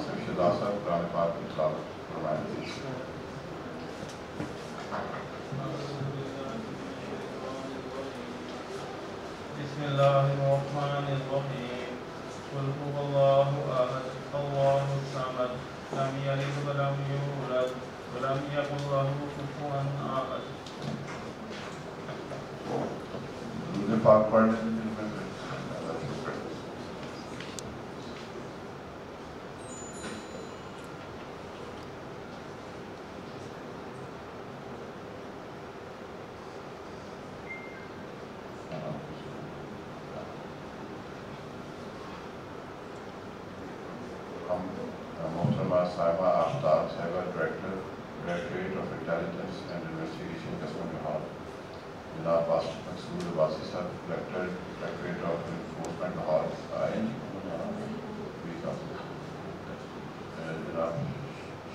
آصف شہزاد صاحب قرآن پاک کی تلاوت فرمائیں. بسم اللہ الرحمن الرحیم. قل هو اللہ احد اللہ الصمد لم یلد ولم یولد ولم یکن له کفوا احد. درود پاک پڑھنے میں محترمہ صاحبہ آفتاب صاحبہ directorate of intelligence and investigation قسم لاہور، جناب مقصود عباسی صاحب ڈائریکٹریٹ آف انفورسمنٹ لاہور آئے، جناب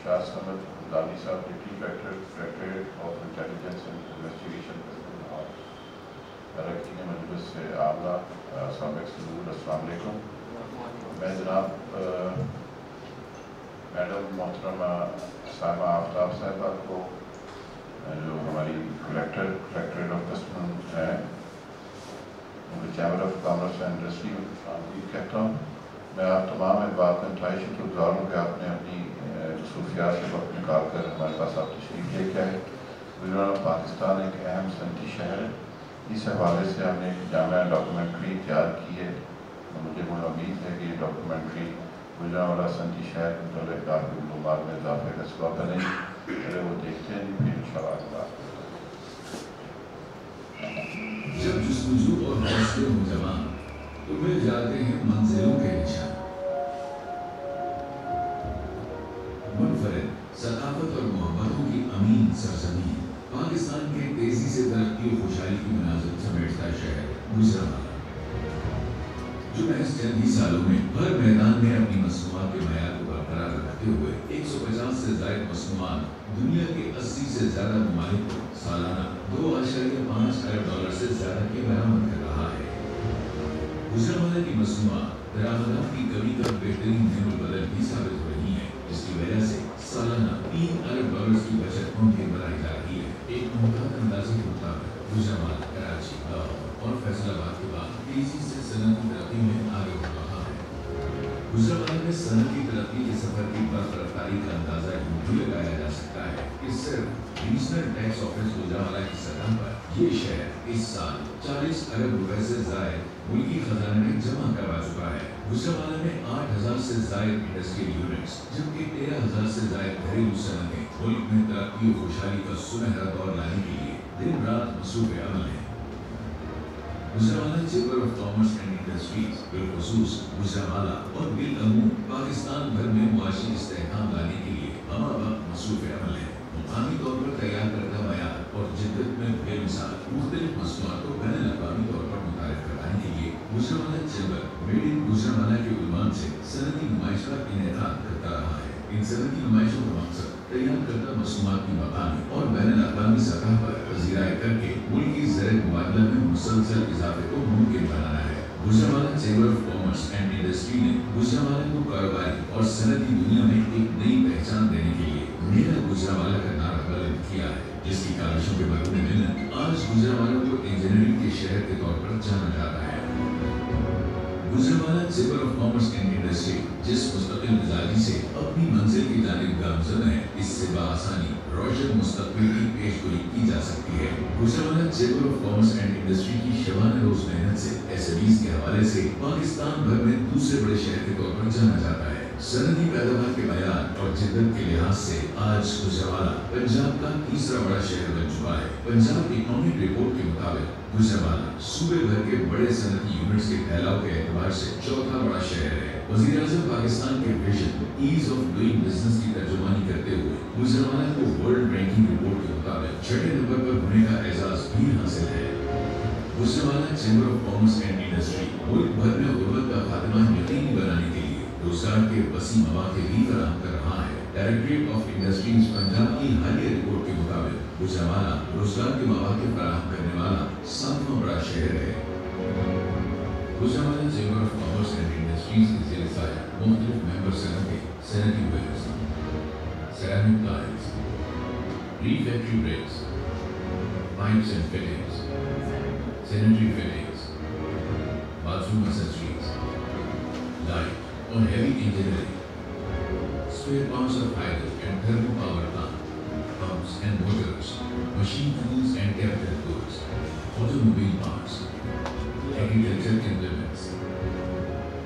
شاہ سمد حمدانی صاحب deputy directorate of intelligence and investigation قسم لاہور، اراکین مجلس عاملہ سابق صدور، السلام علیکم. میں جناب میڈم محترمہ صاحبہ آفتاب صاحبہ کو جو ہماری کلیکٹریٹ آف کسٹمز ہیں ان کو chamber of commerce and industry کہتا ہوں. میں آپ تمام اس بات میں انتہائی شکر گزار ہوں کہ آپ نے اپنی مصروفیات سے وقت نکال کر ہمارے پاس آپ تشریف لے کے آئے. گجرات پاکستان ایک اہم صنعتی شہر ہے، اس حوالے سے ہم نے ایک جامع ڈاکومنٹری تیار کی ہے. مجھے بڑا امید ہے کہ یہ ڈاکومنٹری گجرانوالہ صنعتی شہر کے متعلق آپ کی معلومات میں اضافے کا سبب بنے گی. پہلے وہ دیکھتے ہیں پھر انشاءاللہ. جب جستجو اور حوصلے ہو جمع تو مل جاتے ہیں منزلوں کے نشان. منفرد ثقافت اور محبتوں کی امین سرزمین، پاکستان کے تیزی سے ترقی و خوشحالی کی مناظر سمیٹتا شہر گجرانوالہ، جو محض چند ہی سالوں میں ہر میدان میں اپنی مصنوعات کے معیار کو برقرار رکھتے ہوئے 150 سے زائد مصنوعات دنیا کے 80 سے زیادہ ممالک کو سالانہ 2.5 ارب ڈالر سے زیادہ کی برآمد کر رہا ہے. گجرانوالہ کی مصنوعات درآمدات کی کمی کا بہترین نعم البدل بھی ثابت ہو رہی ہیں، جس کی وجہ سے سالانہ 3 ارب ڈالر کی بچت ممکن بنائی جا رہی ہے. ایک محتاط اندازے کے مطابق گجرانوالہ کراچی، لاہور اور فیصل آباد کے بعد تیزی سے صنعتی ترقی میں آگے بڑھ رہا ہے. گجرانوالہ میں صنعتی ترقی کے سفر کی برف رفتاری کا اندازہ یوں بھی لگایا جا سکتا ہے کہ صرف ریجنل ٹیکس آفس گجرانوالہ کی سطح پر یہ شہر اس سال 40 ارب روپے سے زائد ملکی خزانے میں جمع کروا چکا ہے. گجرانوالہ میں 8000 سے زائد انڈسٹریل یونٹس جبکہ 13000 سے زائد گھریلو صنعتیں ملک میں ترقی و خوشحالی کا سنہرا دور لانے کے لیے دن رات مصروف عمل ہیں. Gujranwala chamber of commerce and industries بالخصوص گجرانوالہ اور بالعموم پاکستان بھر میں معاشی استحکام لانے کے لیے ہمہ وقت مصروف عمل ہے. مقامی طور پر تیار کردہ معیار اور جدت میں بے مثال مختلف مصنوعات کو بین الاقوامی طور پر متعارف کروانے کے لیے Gujranwala chamber made in Gujranwala کے عنوان سے صنعتی نمائش کا انعقاد کرتا رہا ہے. ان صنعتی نمائشوں کا مقصد تیار کردہ مصنوعات کی مقامی اور بین الاقوامی سطح پر پذیرائی کر کے ملکی زر مبادلہ میں مسلسل اضافے کو ممکن بنانا ہے. Gujranwala chamber of commerce and industry نے گجرانوالہ کو کاروباری اور صنعتی دنیا میں ایک نئی پہچان دینے کے لیے میرا گجرانوالہ کا نعرہ بلند کیا ہے، جس کی کاوشوں کے بدلے میں آج گجرانوالہ کو انجینئرنگ کے شہر کے طور پر جانا جاتا ہے. Gujranwala chamber of commerce and industry جس مستقل مزاجی سے اپنی منزل کی جانب گامزن ہے، اس سے بآسانی روشن مستقبل کی پیش گوئی کی جا سکتی ہے. Gujranwala chamber of commerce and industry کی شبانہ روز محنت سے SMEs کے حوالے سے پاکستان بھر میں دوسرے بڑے شہر کے طور پر جانا جاتا ہے. صنعتی پیداوار کے معیار اور جدت کے لحاظ سے آج گجرانوالہ پنجاب کا تیسرا بڑا شہر بن چکا ہے. پنجاب اکنامک رپورٹ کے مطابق گجرانوالہ صوبے بھر کے بڑے صنعتی یونٹس کے پھیلاؤ کے اعتبار سے چوتھا بڑا شہر ہے. وزیر اعظم پاکستان کے vision as of doing business کی ترجمانی کرتے ہوئے گجرانوالہ کو ورلڈ رینکنگ رپورٹ کے مطابق 6 نمبر پر ہونے کا اعزاز بھی حاصل ہے. Gujranwala chamber of commerce and industry ملک بھر میں غربت کا خاتمہ یقینی بنانے کے لیے روزگار کے وسیع مواقع بھی فراہم کر رہا ہے. ڈائریکٹریٹ آف انڈسٹریز پنجاب کی حالیہ رپورٹ کے مطابق گجرانوالہ روزگار کے مواقع فراہم کرنے والا 7واں بڑا شہر ہے. Gujranwala chamber of commerce and industries کے زیر سایہ मुख्तलिफ मेंबर सनतें, सनती वेल्स, ceramic tiles, refractory bricks, pipes and fittings, sanitary fittings, bathroom accessories, light or heavy engineering, spare parts of hydro and thermal power plant, pumps and motors, machine tools and capital goods, automobile parts, agricultural implements,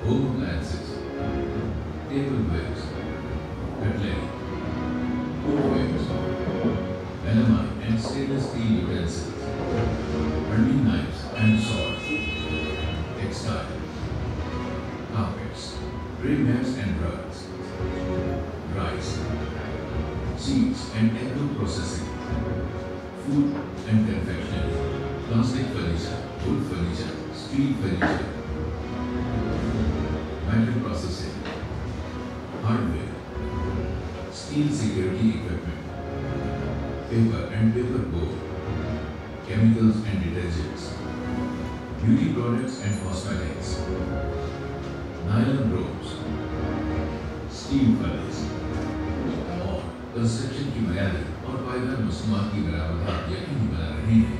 home appliances, tableware, cutlery, cookwares, melamine and stainless steel utensils, hunting knives and swords, textile, carpets, tray mats and rugs, rice, seeds and agro processing, food and confectionery, plastic furniture, wood furniture, steel furniture, metal processing, hardware, steel security equipment, paper and paper board, chemicals and detergents, beauty products and cosmetics, nylon ropes, steel furnace और construction की बुनियादी और पायदार मसनूआत की बराबरदार यकीनी बना रहे हैं।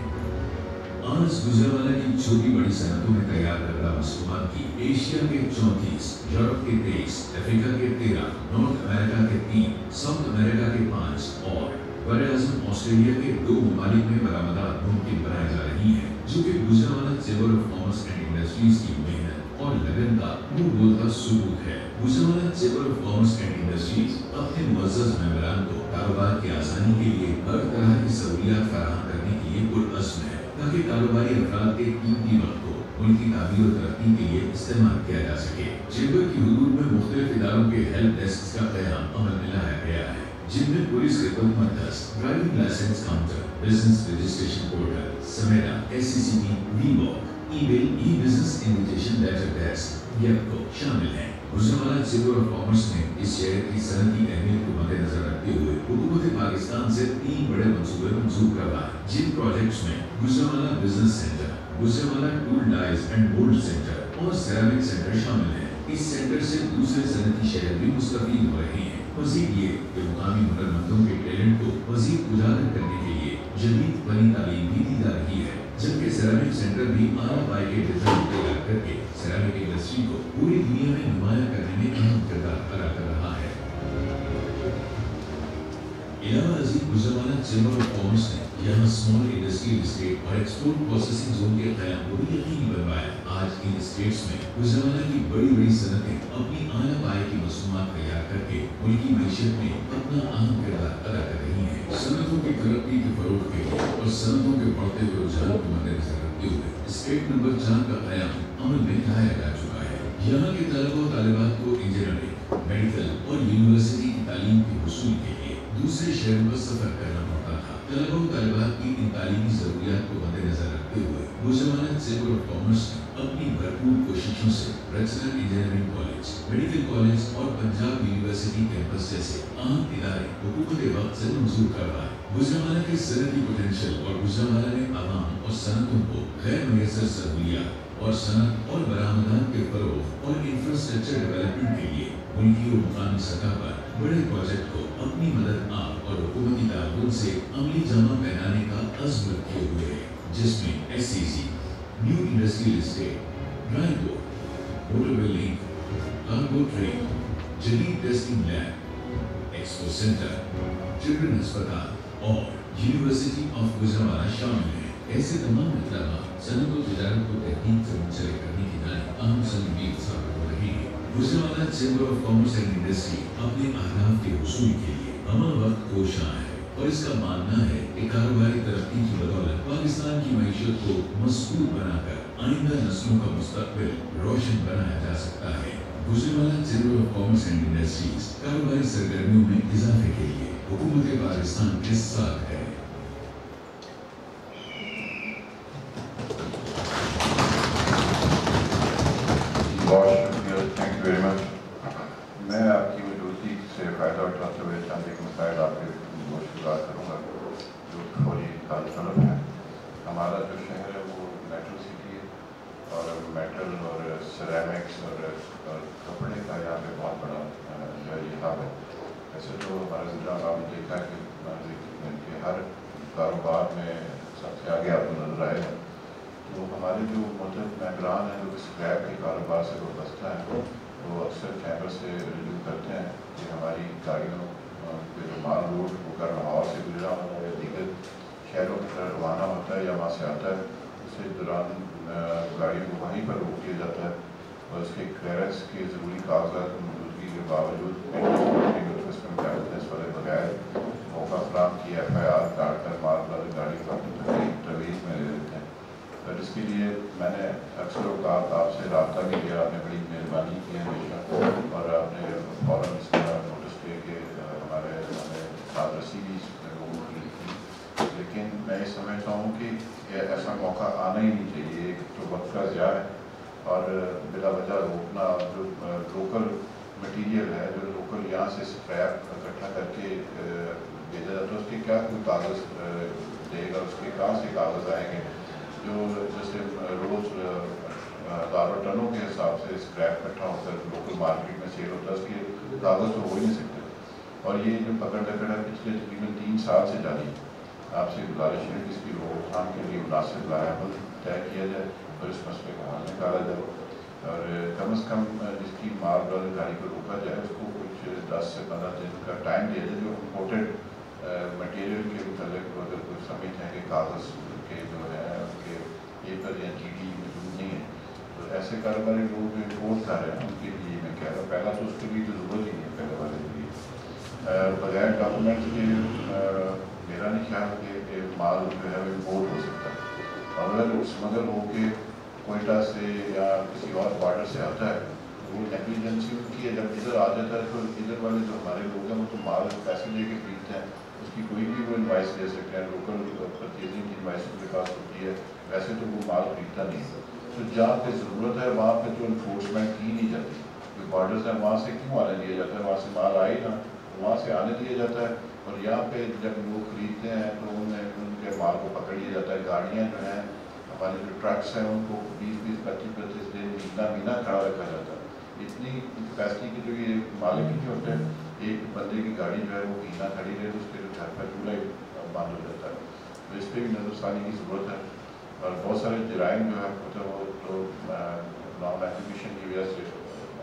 आज गुजरावाला की छोटी बड़ी सनतों में तैयार करदा मसनूआत की एशिया के 34, यूरोप के 23, अफ्रीका के 13, नॉर्थ अमेरिका के 3, साउथ अमेरिका के 5 और बरआज़म ऑस्ट्रेलिया के 2 ममालिक में बरामदात मुमकिन बनाई जा रही हैं, जो कि Gujranwala chamber of commerce and industries की मेहनत और लगन का मुंह बोलता सबूत है। Gujranwala chamber of commerce and industries अपने मुअज़्ज़ज़ मेंबरान को कारोबार की आसानी के लिए हर तरह की सहूलियात फराहम करने के लिए पुरअज़्म है, ताकि कारोबारी अफराद के कीमती वक्त को उनकी तामीर और तरक्की के लिए इस्तेमाल किया जा सके। चैम्बर की हुदूद में मुख्तलिफ इदारों के हेल्प डेस्क का क़याम अमल में लाया गया है, जिनमें पुलिस खिदमत मरकज़, driving licence counter, business registration portal, समेरा, SCCB, वीवॉक, email, e business invitation letter desk यको शामिल हैं। गुजरावाला चैम्बर ऑफ कॉमर्स ने इस शहर की सनती अहमियत को मद्देनजर रखते हुए हुकूमत पाकिस्तान से 3 बड़े मंसूबे मंजूर करवाए, जिन प्रोजेक्ट्स में Gujranwala business centre, Gujranwala tool dies and mould centre और सेरामिक सेंटर शामिल हैं। इस सेंटर से दूसरे सनती शहर भी मुस्तफीद हो रहे हैं। मज़ीद ये कि मुकामी हुनरमंदों के टैलेंट को मज़ीद उजागर करने के लिए जदीद फनी तालीम भी दी जा रही है, जबकि सेरामिक सेंटर भी आला पाए के डिजाइन तैयार करके सेरामिक इंडस्ट्री को पूरी दुनिया में नुमाया करने में अहम किरदार अदा कर रहा है। इलावा अजीज गुजरावाला चैम्बर ऑफ कॉमर्स ने यहाँ स्मॉल इंडस्ट्रियल एस्टेट और एक्सपोर्ट प्रोसेसिंग जोन के क़याम को भी यकीनी बनवाया। आज इन स्टेट्स में गुजरावाला की बड़ी बड़ी सनतें अपनी आला पाए की मसनूआत तैयार करके मुल्की मईशत में अपना अहम किरदार अदा कर रही हैं। सनतों की तरक्की के फरोग के लिए और सनतों के बढ़ते हुए रुझान को मद्देनजर रखते हुए स्टेट नंबर 4 का क़याम अमल में लाया जा चुका है। यहाँ के तलबा और तालिबात को इंजीनियरिंग, मेडिकल और यूनिवर्सिटी की तालीम के हुसूल के लिए दूसरे शहरों पर सफर करना पड़ता था। तलबा और तालिबात की इन तालीमी ज़रूरियात को मद्देनजर रखते हुए गुजरावाला चैम्बर ऑफ कॉमर्स ने अपनी भरपूर कोशिशों से रचना इंजीनियरिंग कॉलेज, मेडिकल कॉलेज और पंजाब यूनिवर्सिटी कैंपस जैसे अहम इदारे हुकूमत वक्त से मंजूर करवाए। गुजरावाला के सनती पोटेंशियल और गुजरावाला ने आवाम और सनतों को गैर मुयस्सर सहूलियात और सनत और बरामदात के फरोग और इंफ्रास्ट्रक्चर डेवलपमेंट के लिए मुल्की और मुकामी सतह पर बड़े प्रोजेक्ट को अपनी मदद आप और हुकूमती ताउन से अमली जामा पहनाने का अज़्म रखे हुए है, जिसमें SCC, new industrial estate, dry port, motorway link, cargo train, जदीद testing lab, expo centre, children अस्पताल और यूनिवर्सिटी ऑफ गुजरावाला शामिल है। ऐसे तमाम इक़दामात सनत और तिजारत को तहकीक से मुंसलिक करने की जानिब अहम सनद साबित हो रही है। Gujranwala chamber of commerce and industry अपने अहदाफ के हुसूल के लिए हमा वक्त कोशां है और इसका मानना है कि कारोबारी तरक्की की बदौलत पाकिस्तान की मईशत को मजबूत बनाकर आइंदा नस्लों का मुस्तकबिल रोशन बनाया जा सकता है। Gujranwala chamber of commerce and industries कारोबारी सरगर्मियों में इजाफे के लिए हुकूमत पाकिस्तान के साथ है। बहुत शुक्रिया, थैंक यू वेरी मच। मैं आपकी मौजूदगी से फ़ायदा उठाते हुए चंद एक मसाइल आपके गुज़ार करूँगा जो थोड़ी ताल्लुक़ है। हमारा जो शहर है वो मेटल सिटी है और मेटल और सेरेमिक्स और कपड़े का यहाँ पे बहुत हब है। वैसे तो हमारा गुजरात आपने देखा है कि हर कारोबार में सबसे आगे आपको नजर आएगा। तो हमारे जो मतलब मेंबरान हैं जो स्क्रैप के कारोबार से वाबस्ता हैं वो अक्सर चैम्बर से रिव्यू करते हैं कि हमारी गाड़ियों के जो माल रोड होकर लाहौर से गुजरा होता है या दीगर शहरों की तरफ रवाना होता है या वहाँ से आता है, उसके दौरान गाड़ियों को वहीं पर रोक दिया जाता है और उसके क्लियरेंस के ज़रूरी कागजात की मौजूदगी के बावजूद वाले बगैर मौका फराम किया FIR काट कर माल वाली गाड़ी को अपनी तवीज़ में ले लेते हैं। और इसके लिए मैंने अक्सर औकात आपसे रब्ता भी किया, आपने बड़ी मेहरबानी की है हमेशा और आपने फ़ौरन इसका नोटिस दे के हमारे साथ रसी भी लोगों की थी। लेकिन मैं ये समझता हूँ कि ऐसा मौका आना ही नहीं चाहिए। एक तो वक्त का ज़िया है और बिला वजह रोकना, जो लोकल मटीरियल है, जो लोकल यहाँ से स्क्रैप इकट्ठा करके भेजा जाता है, उसके क्या कोई कागज़ देगा, उसके कहाँ से कागज़ आएंगे जो जैसे रोज़ हज़ारों टनों के हिसाब से स्क्रैप इकट्ठा होकर लोकल मार्केट में सेल होता है, उसके कागज़ तो हो ही नहीं सकते। और ये जो पकड़ दकड़ है पिछले तकरीबन 3 साल से जारी, आपसे गुजारिश है कि इसकी रोकथाम के लिए मुनासिब लायबल तय किया जाए और इस मसले को हल निकाला जाए और कम से कम जिसकी माल वाली गाड़ी को रोका जाए उसको कुछ 10 से 15 दिन का टाइम दिया जाए। जो इम्पोर्टेड मटेरियल के मतलब अगर कोई समझते हैं कि कागज़ के जो है उनके पेपर या GD मौजूद नहीं है, तो ऐसे कारोबारी लोग जो इम्पोर्ट कर रहे हैं उनके लिए मैं कह रहा हूँ पहला तो उसके लिए तो ज़रूरत ही नहीं है पहले वाले के लिए बगैर डॉक्यूमेंट के मेरा नहीं ख्याल कि माल जो है वो इम्पोर्ट हो सकता है। और अगर स्मगल हो के कोयटा से या किसी और बॉर्डर से आता है तो वो नेग्लिजेंसी उनकी है। जब इधर आ जाता है तो इधर वाले जो हमारे लोग हैं वो तो माल पैसे दे के खरीदते हैं, उसकी कोई भी वो इन्वाइस दे सकते हैं, लोकल परचेजिंग की इन्वाइस उनके पास होती है, वैसे तो वो माल खरीदता नहीं है। तो जहाँ पे ज़रूरत है वहाँ पे तो इन्फोर्समेंट की नहीं जाती, जो बॉर्डर्स हैं वहाँ से क्यों आने दिया जाता है, वहाँ से माल आए ना वहाँ से आने दिया जाता है। और यहाँ पे जब लोग खरीदते हैं तो उनके माल को पकड़ लिया जाता है। गाड़ियाँ जो हैं हमारे जो ट्रक्स हैं उनको 20-20, 25-25 दिन महीना खड़ा रखा जाता है। इतनी कैपेसिटी की जो ये मालिक जो होते हैं, एक बंदे की गाड़ी जो है वो महीना खड़ी रहे तो उसके घर पर चूल्हा बंद हो जाता है। तो इस पर भी नज़रसानी की ज़रूरत है। और बहुत सारे जराइम जो है मतलब वो तो नॉन एजुकेशन की वजह से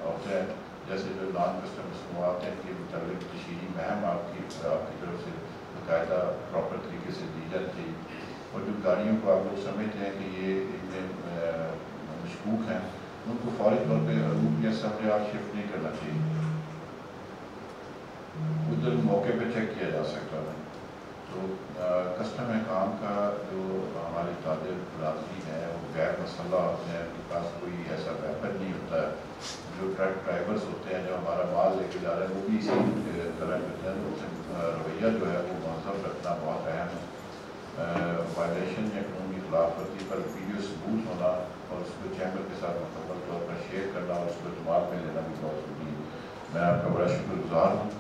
होते हैं, जैसे जो नॉन कस्टमर्स मवाद हैं कि मतलब तशहीरी महम आपकी तरफ से बाकायदा प्रॉपर तरीके से दी जाती है। और जो गाड़ियों को आप लोग समझते हैं कि ये इनमें मशकूक हैं, उनको फौरी तौर पर रूट या सब शिफ्ट नहीं करना चाहिए, उधर मौके पे चेक किया जा सकता है। तो कस्टम काम का जो हमारे तालिब मुलाज़िम हैं वो गैर मसल्ला होते हैं, उनके पास कोई ऐसा वेपन नहीं होता है। जो ट्रक ड्राइवर्स होते हैं जो हमारा माल लेके जा रहे हैं वो भी इसी तरह करते हैं। तो रवैया जो है वो महज़ब रखना बहुत अहम है। वायलेशन या कानूनी खिलाफवर्जी पर वीडियो सबूत होना और उसको चैम्बर के साथ मुकम्मल तौर पर शेयर करना और उसको इस्तेमाल में लेना भी बहुत ज़रूरी है। मैं आपका बड़ा शुक्रगुजार हूँ।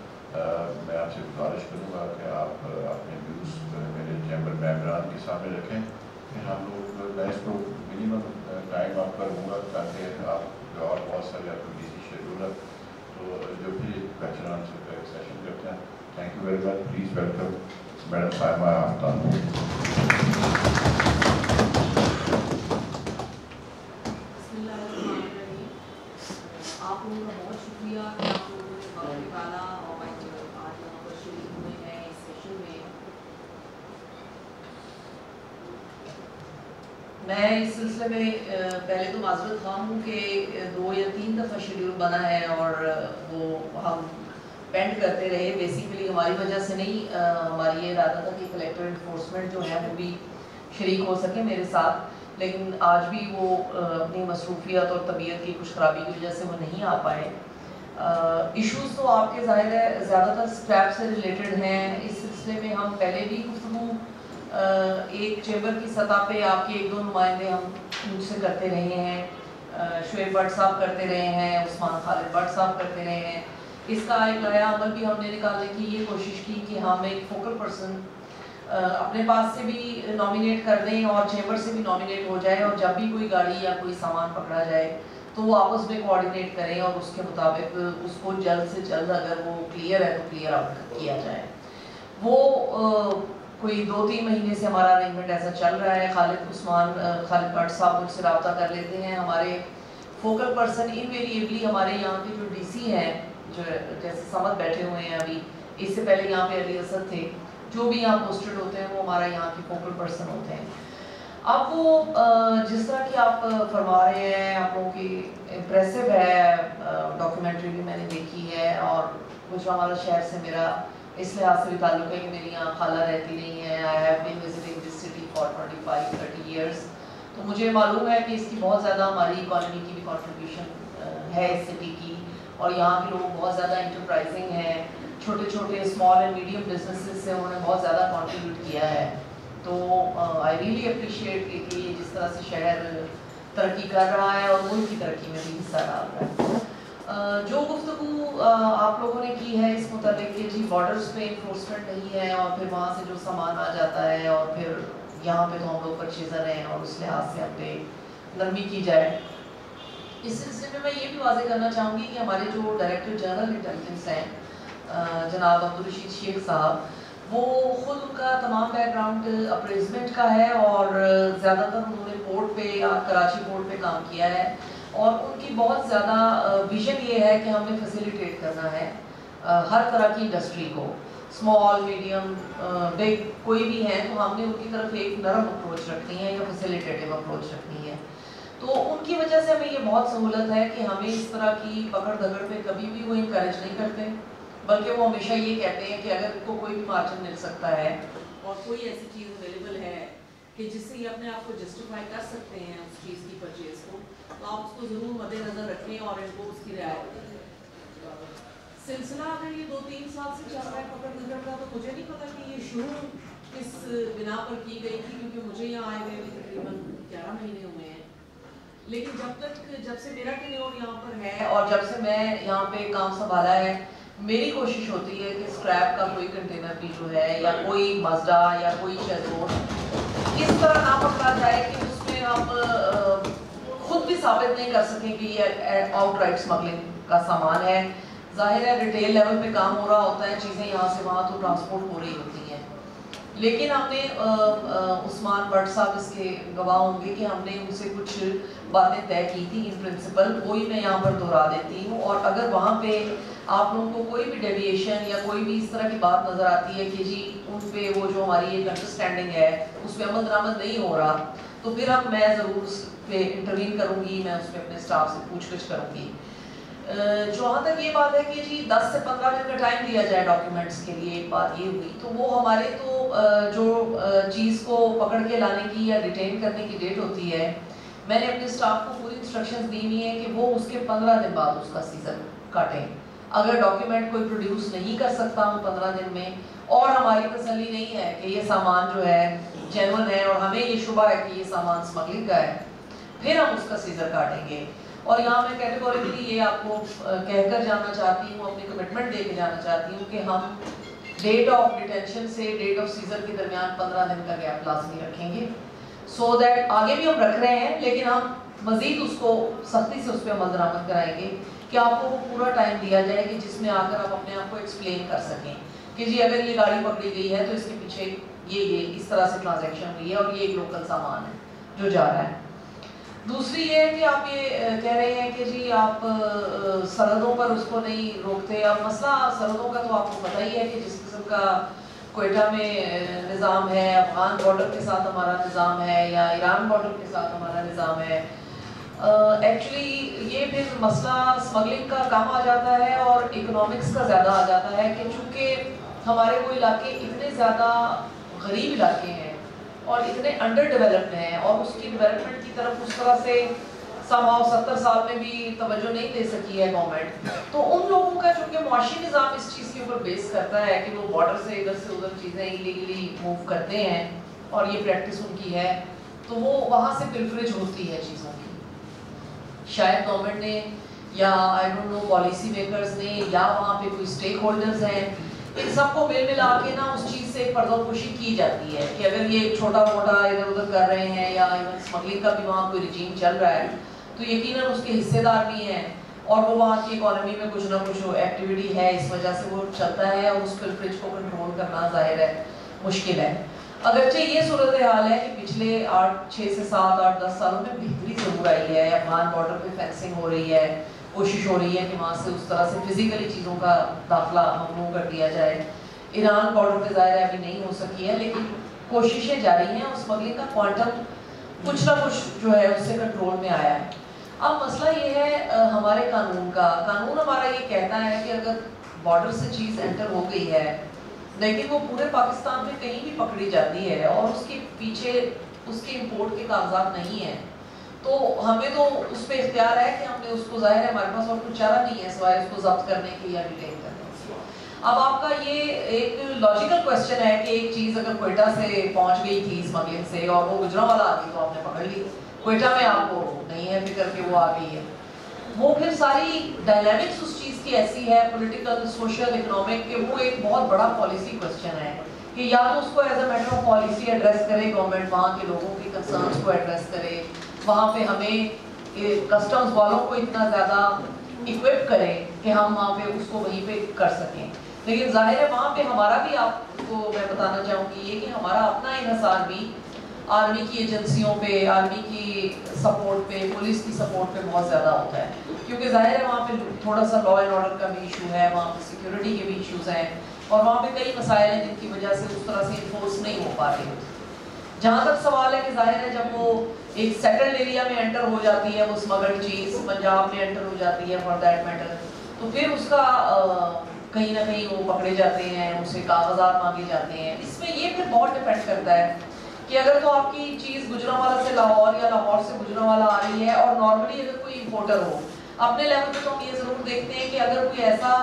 मैं आपसे गुजारिश करूँगा कि आप अपने व्यूज़ मेरे चैम्बर मेंबरान के सामने रखें, फिर हम लोग मैं इसको मिनिमम टाइम आपका लूँगा ताकि आप और बहुत सारे आपको बिजी शेड्यूल है तो जो भी क्वेश्चन आंसर का एक सेशन करते हैं। Thank you very much. Please welcome madam Sahima Aftab. आप लोगों का बहुत शुक्रिया कि आप लोगों ने वक्त निकाला और आज यहाँ पर शरीक हुए हैं इस सेशन में। मैं इस सिलसिले में पहले तो माजरत ख़्वाह हूँ कि 2 या 3 दफ़ा शेड्यूल बना है और वो हम पेंड करते रहे। बेसिकली हमारी वजह से नहीं, हमारी ये इरादा था कि कलेक्टर इन्फोर्समेंट जो है वो भी शरीक हो सके मेरे साथ, लेकिन आज भी वो अपनी मसरूफियत और तबीयत की कुछ खराबी की वजह से वो नहीं आ पाए। इश्यूज़ तो आपके ज़ाहिर है ज़्यादातर स्क्रैप से रिलेटेड हैं। इस सिलसिले में हम पहले भी गुफ्तगू एक चैम्बर की सतह पे आपके 1-2 नुमाइंदे हम मुझसे करते रहे हैं, शुएब भट्ट साहब करते रहे हैं, उस्मान खालिद भट्ट साहब करते रहे हैं। इसका एक नया अमल भी हमने निकालने की ये कोशिश की कि हम एक फोकल पर्सन अपने पास से भी नॉमिनेट कर दें और चैम्बर से भी नॉमिनेट हो जाए, और जब भी कोई गाड़ी या कोई सामान पकड़ा जाए तो वो आपस में कोऑर्डिनेट करें और उसके मुताबिक उसको जल्द से जल्द अगर वो क्लियर है तो क्लियर आउट किया जाए। वो कोई 2-3 महीने से हमारा अरेंजमेंट ऐसा चल रहा है। खालिद भट्ट साहब मुझसे रब्ता कर लेते हैं। हमारे फोकल पर्सन इनवेरिएबली हमारे यहाँ के जो डीसी हैं, जो जैसे समद बैठे हुए हैं अभी, इससे पहले यहाँ पे अली असद थे, जो भी यहाँ पोस्टेड होते हैं वो हमारा यहाँ के फोकल पर्सन होते हैं। अब वो जिस तरह की आप फरमा रहे हैं, आप लोगों की इम्प्रेसिव है, डॉक्यूमेंट्री भी मैंने देखी है और गुजरांवाला शहर से मेरा इस लिहाज से भी ताल्लुक है कि मेरी यहाँ खाला रहती नहीं है। I have been visiting this city for 25-30 years, तो मुझे मालूम है कि इसकी बहुत ज़्यादा हमारी इकॉनमी की भी कंट्रीब्यूशन है इस सिटी की, और यहाँ के लोग बहुत ज़्यादा इंटरप्राइजिंग हैं, छोटे छोटे स्मॉल एंड मीडियम बिजनेसेस से उन्होंने बहुत ज़्यादा कंट्रीब्यूट किया है। तो आई रियली अप्रिशिएट कि जिस तरह से शहर तरक्की कर रहा है और मुल्क की तरक्की में भी हिस्सा डाल रहा है। जो गुफ्तगू आप लोगों ने की है इस मुताबिक कि जी बॉर्डर्स पे इन्फोर्समेंट नहीं है और फिर वहाँ से जो सामान आ जाता है और फिर यहाँ पे तो हम लोग परचेजर हैं और उस लिहाज से हम पे नरमी की जाए, इस सिलसिले में मैं ये भी वाज़ेह करना चाहूँगी कि हमारे जो डायरेक्टर जनरल इंटेलिजेंस हैं जनाब अब्दुल रशीद शेख साहब, वो ख़ुद उनका तमाम बैकग्राउंड अप्रेजमेंट का है और ज़्यादातर उन्होंने पोर्ट पे या कराची पोर्ट पे काम किया है और उनकी बहुत ज़्यादा विजन ये है कि हमें फैसिलिटेट करना है हर तरह की इंडस्ट्री को, स्मॉल मीडियम बिग कोई भी है, तो हमने उनकी तरफ एक नरम अप्रोच रखनी है या फैसिलिटेटिव अप्रोच रखनी है। तो उनकी वजह से हमें ये बहुत सहूलत है कि हमें इस तरह की पकड़ दगड़ पे कभी भी वो इनकरेज नहीं करते, बल्कि वो हमेशा ये कहते हैं कि अगर इनको कोई भी मार्जिन मिल सकता है और कोई ऐसी चीज़ अवेलेबल है कि जिससे ये अपने आप को जस्टिफाई कर सकते हैं उस चीज़ की परचेज को, तो आप उसको ज़रूर मद्देनज़र रखें और इनको उसकी रियायत दें। सिलसिला अगर ये 2-3 साल से चल रहा है पकड़ दगड़ का, तो मुझे नहीं पता कि ये शुरू किस बिना पर की गई थी, क्योंकि मुझे यहाँ आए हुए भी तकरीबन 11 महीने हुए हैं, लेकिन जब से मेरा टेन्योर यहाँ पर है और जब से मैं यहाँ पे काम संभाला है, मेरी कोशिश होती है कि स्क्रैप का कोई कंटेनर भी जो है या कोई मजदा या कोई शेजरोड इस तरह ना पकड़ा जाए कि उसमें हम खुद भी साबित नहीं कर सकें कि ये आउटराइट स्मगलिंग का सामान है। जाहिर है रिटेल लेवल पे काम हो रहा होता है, चीज़ें यहाँ से वहाँ तो ट्रांसपोर्ट हो रही होती हैं, लेकिन हमने उस्मान भट्ट साहब इसके गवाह होंगे कि हमने उनसे कुछ बातें तय की थी इन प्रिंसिपल, वही मैं यहाँ पर दोहरा देती हूँ। और अगर वहाँ पे आप लोगों को कोई भी डेविएशन या कोई भी इस तरह की बात नज़र आती है कि जी उन पे वो जो हमारी एक अंडरस्टैंडिंग है उस पर अमल दरामद नहीं हो रहा, तो फिर मैं ज़रूर उस पर इंटरवीन करूँगी, मैं उस पर अपने स्टाफ से पूछगछ करूँगी। जहाँ तक ये बात है कि जी 10 से 15 दिन का टाइम दिया जाए डॉक्यूमेंट्स के लिए, एक बात ये हुई, तो वो हमारे तो जो चीज़ को पकड़ के लाने की या डिटेन करने की डेट होती है, मैंने अपने स्टाफ को पूरी इंस्ट्रक्शंस दी हुई हैं कि वो उसके 15 दिन बाद उसका सीजन काटें। अगर डॉक्यूमेंट कोई प्रोड्यूस नहीं कर सकता हूँ 15 दिन में और हमारी तसल्ली नहीं है कि ये सामान जो है जेन्युइन है और हमें ये शुबा है कि ये सामान स्मगलिंग का है, फिर हम उसका सीजर काटेंगे। और यहाँ मैं कैटेगोरिकली ये आपको कहकर जाना चाहती हूँ, अपनी कमिटमेंट दे के जाना चाहती हूँ कि हम डेट ऑफ डिटेंशन से डेट ऑफ सीजर के दरमियान 15 दिन का गैप लाजमी रखेंगे, सो दैट आगे भी हम रख रहे हैं लेकिन हम मज़ीद उसको सख्ती से उस पर अमल दरामद कराएंगे कि आपको वो पूरा टाइम दिया जाए कि जिसमें आकर आप अपने आप को एक्सप्लेन कर सकें कि जी अगर ये गाड़ी पकड़ी गई है तो इसके पीछे ये इस तरह से ट्रांजैक्शन हुई है और ये एक लोकल सामान है जो जा रहा है। दूसरी ये है कि आप ये कह रहे हैं कि जी आप सरहदों पर उसको नहीं रोकते, और मसला सरहदों का तो आपको पता ही है कि जिस किस्म का कोयटा में निज़ाम है, अफगान बॉर्डर के साथ हमारा निज़ाम है या ईरान बॉर्डर के साथ हमारा निज़ाम है। एक्चुअली ये फिर मसला स्मगलिंग का कम आ जाता है और इकोनॉमिक्स का ज़्यादा आ जाता है कि चूँकि हमारे वो इलाके इतने ज़्यादा गरीब इलाके हैं और इतने अंडर डेवलप्ड हैं और उसकी डेवलपमेंट की तरफ उस तरह से समाव 70 साल में भी तवज्जो नहीं दे सकी है गवर्नमेंट, तो उन लोगों का चूँकि मुआशी निज़ाम इस चीज़ के ऊपर बेस करता है कि वो बॉर्डर से इधर से उधर चीज़ें इलीगली मूव करते हैं और ये प्रैक्टिस उनकी है, तो वो वहाँ से पिलफरेज होती है चीज़ों की। शायद गवर्नमेंट ने या I don't know policy makers ने या वहाँ पे कोई स्टेक होल्डर्स हैं, इन सबको मिल मिला के ना उस चीज़ से पर्दापोशी की जाती है कि अगर ये छोटा मोटा इधर उधर कर रहे हैं या इवन स्मगलिंग का भी वहाँ कोई रिजीम चल रहा है تو یقیناً اس کے حصے دار بھی ہیں اور وہ وہاں کی اکانومی میں کچھ نہ کچھ ایکٹیویٹی ہے، اس وجہ سے وہ چلتا ہے اور اس پر فرج کو کنٹرول کرنا ظاہر ہے مشکل ہے۔ اگرچہ یہ صورتحال ہے کہ پچھلے 6 سے 7 8 10 سالوں میں بہتری ضرور آئی ہے، افغان بارڈر پہ فینسنگ ہو رہی ہے، کوشش ہو رہی ہے کہ وہاں سے اس طرح سے فزیکلی چیزوں کا داخلہ ممنوع کر دیا جائے۔ ایران بارڈر پہ ظاہر ہے ابھی نہیں ہو سکی ہے، لیکن کوششیں جاری ہیں، اور اسمگلنگ کا کوانٹم کچھ نہ کچھ جو ہے اس سے کنٹرول میں آیا ہے۔ اب مسئلہ یہ ہے ہمارے قانون کا، قانون ہمارا یہ کہتا ہے کہ اگر بارڈر سے چیز انٹر ہو گئی ہے لیکن وہ پورے پاکستان میں کہیں بھی پکڑی جاتی ہے اور اس کے پیچھے اس کے امپورٹ کے کاغذات نہیں ہیں، تو ہمیں تو اس پہ اختیار ہے کہ ہم نے اس کو، ظاہر ہے ہمارے پاس اور کچھ چارہ نہیں ہے سوائے اس کو ضبط کرنے کے یا ڈیٹین کرنے کے۔ اب آپ کا یہ ایک لاجیکل کوشچن ہے کہ ایک چیز اگر کوئٹہ سے پہنچ گئی تھی اسمگلنگ سے اور وہ گجرانوالہ آ گئی تو آپ نے پکڑ لی، کوئٹہ میں آپ کو نہیں ہے فکر کہ وہ آ گئی ہے، وہ پھر ساری ڈائنامکس اس چیز کی ایسی ہے پولیٹیکل، سوشل، اکنامک، کہ وہ ایک بہت بڑا پالیسی کوشچن ہے کہ یا تو اس کو as a matter of policy address کرے گورنمنٹ، وہاں کے لوگوں کی کنسرنس کو ایڈریس کرے، وہاں پہ ہمیں کسٹمز والوں کو اتنا زیادہ اکوپ کرے کہ ہم وہاں پہ اس کو وہیں پہ کر سکیں۔ لیکن ظاہر ہے وہاں پہ ہمارا بھی، آپ کو میں بتانا چاہوں گی یہ کہ ہمارا اپنا انحصار بھی آرمی کی ایجنسیوں پہ، آرمی کی سپورٹ پہ، پولیس کی سپورٹ پہ بہت زیادہ ہوتا ہے، کیونکہ ظاہر ہے وہاں پہ تھوڑا سا لا اینڈ آرڈر کا بھی ایشو ہے، وہاں پہ سیکیورٹی کے بھی ایشوز ہیں، اور وہاں پہ کئی مسائل ہیں جن کی وجہ سے اس طرح سے انفورس نہیں ہو پا رہی ہوتی۔ جہاں تک سوال ہے کہ ظاہر ہے جب وہ ایک سیٹلڈ ایریا میں انٹر ہو جاتی ہے وہ اسمگلڈ چیز، پنجاب میں انٹر ہو جاتی ہے فار دیٹ میٹر، تو پھر اس کا کہیں نہ کہیں وہ پکڑے جاتے ہیں، اسے کاغذات مانگے جاتے ہیں۔ اس میں یہ پھر بہت ڈپینڈ کرتا ہے کہ اگر تو آپ کی چیز گجرانوالہ سے لاہور یا لاہور سے گجرانوالہ آ رہی ہے، اور نارملی اگر کوئی امپورٹر ہو اپنے لیول پہ، تو ہم یہ ضرور دیکھتے ہیں کہ اگر کوئی ایسا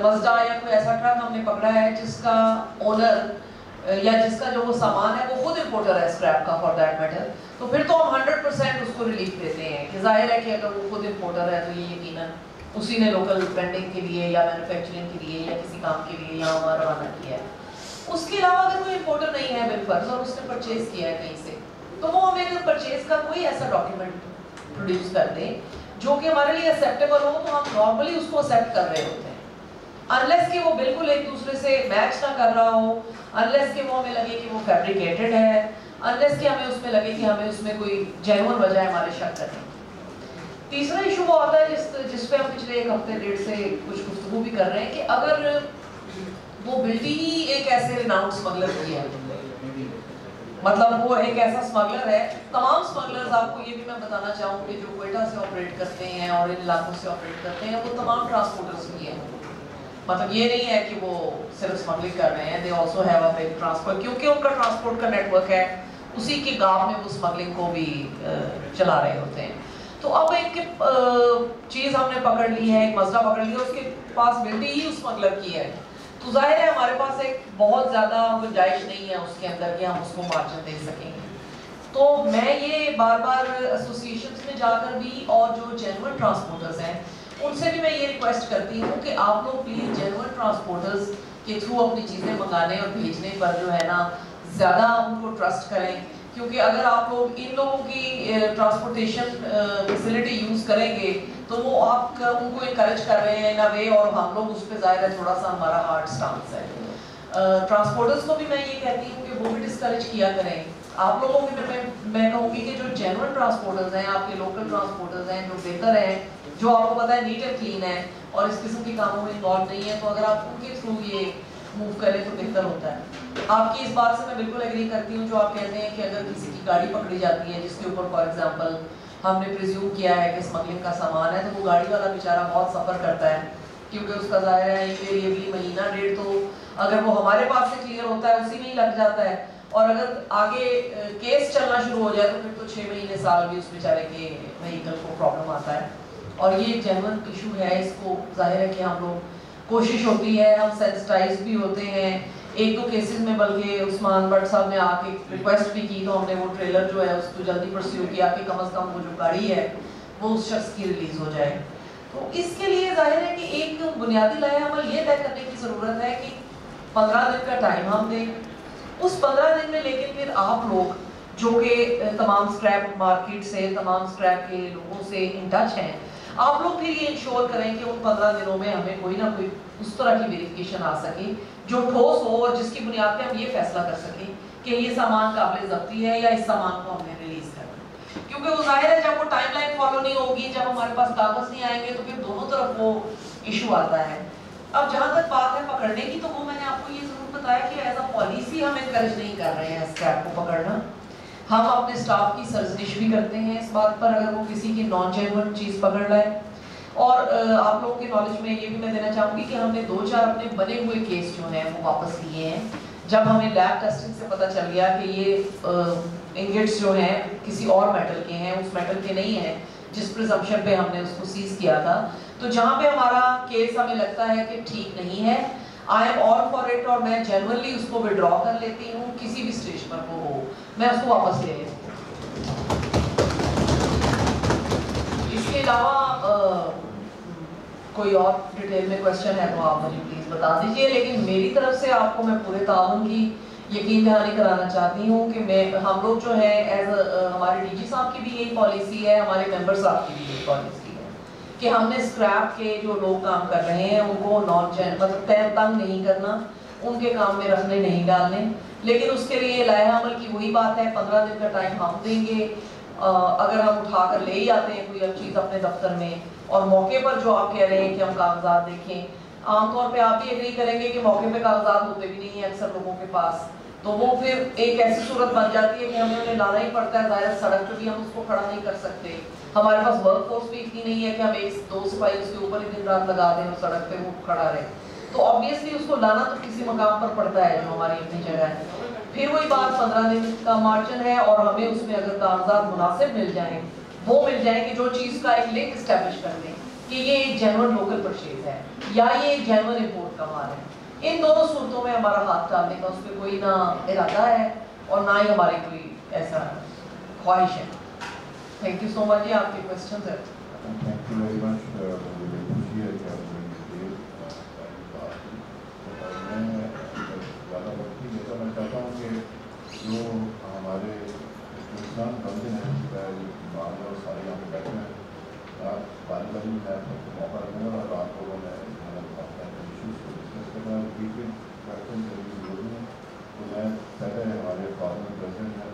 مزدا یا کوئی ایسا ٹرک ہم نے پکڑا ہے جس کا اونر یا جس کا جو وہ سامان ہے وہ خود امپورٹر ہے اسکریپ کا فار دیٹ میٹر، تو پھر تو ہم 100% اس کو ریلیف دیتے ہیں کہ ظاہر ہے کہ اگر وہ خود امپورٹر ہے تو یہ یقیناً اسی نے لوکل بینڈنگ کے لیے یا مینوفیکچرنگ کے لیے یا کسی کام کے لیے یہاں وہاں روانہ کیا ہے۔ اس کے علاوہ اگر کوئی امپورٹر نہیں ہے بالفرض اور اس نے پرچیز کیا ہے کہیں سے، تو وہ ہمیں پرچیز کا کوئی ایسا ڈاکیومنٹ پروڈیوس کر دیں جو کہ ہمارے لیے ایکسیپٹیبل ہو، تو ہم نارملی اس کو ایکسیپٹ کر رہے ہوتے ہیں، انلیس کہ وہ بالکل ایک دوسرے سے میچ نہ کر رہا ہو، انلیس کہ وہ ہمیں لگے کہ وہ فیبریکیٹڈ ہے، انلیس کہ ہمیں اس میں لگے کہ ہمیں اس میں کوئی جینون وجہ ہے ہمارے شک کرنے۔ تیسرا ایشو وہ آتا ہے جس پہ ہم پچھلے 1 ہفتے 1.5 سے کچھ گفتگو بھی کر رہے ہیں کہ اگر وہ بلٹی ہی ایک ایسے ریناؤنڈ اسمگلر کی ہے، مطلب وہ ایک ایسا اسمگلر ہے، تمام اسمگلرز آپ کو یہ بھی میں بتانا چاہوں کہ جو کوئٹہ سے آپریٹ کرتے ہیں اور ان علاقوں سے آپریٹ کرتے ہیں وہ تمام ٹرانسپورٹرز بھی ہیں، مطلب یہ نہیں ہے کہ وہ صرف اسمگلنگ کر رہے ہیں، they also have a big transport, کیونکہ ان کا ٹرانسپورٹ کا نیٹ ورک ہے، اسی کے گاپ میں وہ اسمگلنگ کو بھی چلا رہے ہوتے ہیں۔ تو اب ایک چیز ہم نے پکڑ لی ہے، ایک مسئلہ پکڑ لیا، اس کے پاس بلٹی ہی اسمگلر کی ہے، تو ظاہر ہے ہمارے پاس ایک بہت زیادہ گنجائش نہیں ہے اس کے اندر کہ ہم اس کو مارجن دے سکیں گے۔ تو میں یہ بار بار ایسوسیشنز میں جا کر بھی اور جو جینوئن ٹرانسپورٹرز ہیں ان سے بھی میں یہ ریکویسٹ کرتی ہوں کہ آپ لوگ پلیز جینوئن ٹرانسپورٹرز کے تھرو اپنی چیزیں منگانے اور بھیجنے پر جو ہے نا زیادہ ان کو ٹرسٹ کریں، کیونکہ اگر آپ لوگ ان لوگوں کی ٹرانسپورٹیشن فیسلٹی یوز کریں گے تو وہ آپ ان کو انکریج کر رہے ہیں ان اے وے، اور ہم لوگ اس پہ ظاہر ہے تھوڑا سا ہمارا ہارڈ سٹانس ہے۔ ٹرانسپورٹرز کو بھی میں یہ کہتی ہوں کہ وہ بھی ڈسکریج کیا کریں۔ آپ لوگوں کی میں کہوں گی کہ جو جینوئن ٹرانسپورٹرز ہیں، آپ کے لوکل ٹرانسپورٹرز ہیں جو بہتر ہیں، جو آپ کو پتہ ہے نیٹ اینڈ کلین ہے اور اس قسم کے کاموں میں انوالو نہیں ہے، تو اگر آپ ان کے تھرو یہ موو کریں تو بہتر ہوتا ہے۔ آپ کی اس بات سے میں بالکل ایگری کرتی ہوں جو آپ کہتے ہیں کہ اگر کسی کی گاڑی پکڑی جاتی ہے جس کے اوپر فار ایگزامپل ہم نے پریزیوم کیا ہے کہ اسمگلنگ کا سامان ہے، تو وہ گاڑی والا بیچارہ بہت سفر کرتا ہے، کیونکہ اس کا ظاہر ہے انویریبلی مہینہ 1.5 تو اگر وہ ہمارے پاس سے کلیئر ہوتا ہے اسی میں ہی لگ جاتا ہے، اور اگر آگے کیس چلنا شروع ہو جائے تو پھر تو 6 مہینے سال بھی اس بیچارے کے وہیکل کو پرابلم آتا ہے، اور یہ ایک جینوئن ایشو ہے۔ اس کو ظاہر ہے کہ ہم لوگ کوشش ہوتی ہے، ہم سینسٹائز بھی ہوتے ہیں، 1-2 کیسز میں بلکہ عثمان بٹ صاحب نے آ کے ریکویسٹ بھی کی تو ہم نے وہ ٹریلر جو ہے اس کو جلدی پرسیو کیا کہ کم از کم وہ جو گاڑی ہے وہ اس شخص کی ریلیز ہو جائے۔ تو اس کے لیے ظاہر ہے کہ ایک بنیادی لائحہ عمل یہ طے کرنے کی ضرورت ہے کہ 15 دن کا ٹائم ہم دیں، اس 15 دن میں لیکن پھر آپ لوگ जो कि तमाम स्क्रैप मार्केट से, तमाम स्क्रैप के लोगों से इन टच हैं, आप लोग फिर ये इंश्योर करें कि उन 15 दिनों में हमें कोई ना कोई उस तरह की वेरिफिकेशन आ सके जो ठोस हो और जिसकी बुनियाद पे हम ये फैसला कर सकें कि ये सामान काबिल ज़ब्ती है या इस सामान को हमने रिलीज करना। क्योंकि वो जाहिर है जब वो टाइमलाइन फॉलो नहीं होगी, जब हमारे पास कागज नहीं आएंगे तो फिर दोनों तरफ वो इशू आता है। अब जहाँ तक बात है पकड़ने की, तो वो मैंने आपको ये जरूर बताया कि एज अ पॉलिसी हम एनकरेज नहीं कर रहे हैं स्क्रैप को पकड़ना। हम अपने स्टाफ की सरजनिश भी करते हैं इस बात पर अगर वो किसी की नॉन जेन्युइन चीज़ पकड़ लाए। और आप लोगों के नॉलेज में ये भी मैं देना चाहूँगी कि हमने 2-4 अपने बने हुए केस जो हैं वो वापस लिए हैं, जब हमें लैब टेस्टिंग से पता चल गया कि ये इंगेट्स जो हैं किसी और मेटल के हैं, उस मेटल के नहीं हैं जिस प्रिजम्पशन पे हमने उसको सीज किया था। तो जहाँ पे हमारा केस हमें लगता है कि ठीक नहीं है, I am all for it, और मैं जेन्युइनली उसको विड्रॉ कर लेती हूँ, किसी भी स्टेज पर वो हो मैं उसको वापस ले लेती हूँ। इसके अलावा कोई और डिटेल में क्वेश्चन है तो आप मुझे प्लीज़ बता दीजिए, लेकिन मेरी तरफ से आपको मैं पूरे ताउन की यकीन दहानी कराना चाहती हूँ कि हम लोग जो है एज हमारे डीजी साहब की भी यही पॉलिसी है, हमारे मेंबर साहब की भी यही पॉलिसी है कि हमने स्क्रैप के जो लोग काम कर रहे हैं उनको मतलब तंग नहीं करना, उनके काम में रखने नहीं डालने। लेकिन उसके लिए लाया अमल की वही बात है, 15 दिन का टाइम हम देंगे। अगर हम उठा कर ले ही आते हैं कोई चीज़ अपने दफ्तर में और मौके पर जो आप कह रहे हैं कि हम कागजात देखें, आमतौर पे आप भी एग्री करेंगे कि मौके पे कागजात होते भी नहीं है अक्सर लोगों के पास, तो वो फिर एक ऐसी सूरत बन जाती है कि हमें उन्हें लाना ही पड़ता है। ज़ाहिर सड़क पे भी हम उसको खड़ा नहीं कर सकते, हमारे पास वर्क फोर्स भी इतनी नहीं है कि हम 1-2 सिपाही उसके ऊपर ही दिन रात लगा दें और सड़क पे वो खड़ा रहे। तो ऑब्वियसली उसको लाना तो किसी मकाम पर पड़ता है जो हमारी अपनी जगह है। फिर वही बात 15 दिन का मार्जिन है और हमें उसमें अगर कागजात मुनासिब मिल जाएं, वो मिल जाए कि जो चीज़ का एक लिंक इस्टेब्लिश कर दें कि ये एक जेन्युइन लोकल परचेज है या ये एक जेन्युइन इंपोर्ट का माल है। इन दोनों सूरतों में हमारा हाथ डालने का उस पर कोई ना इरादा है और ना ही हमारी कोई ऐसा ख्वाहिश है। Thank you so much. ये आपके क्वेश्चन है। Thank you very much. मुझे खुशी है कि आप ज़्यादा वक्त नहीं लेता। मैं चाहता हूँ कि जो हमारे इंसान बंदे हैं बाहर और सारे यहाँ पे बैठे हैं, आप बारी मैं आपको मौका दूँगा और आप लोगों ने इशूज़ को डिस्कस करना है। वीकेंड क्वेश्चन जरूर बोलूँ तो मैं पहले हमारे फॉर्मर प्रेसिडेंट हैं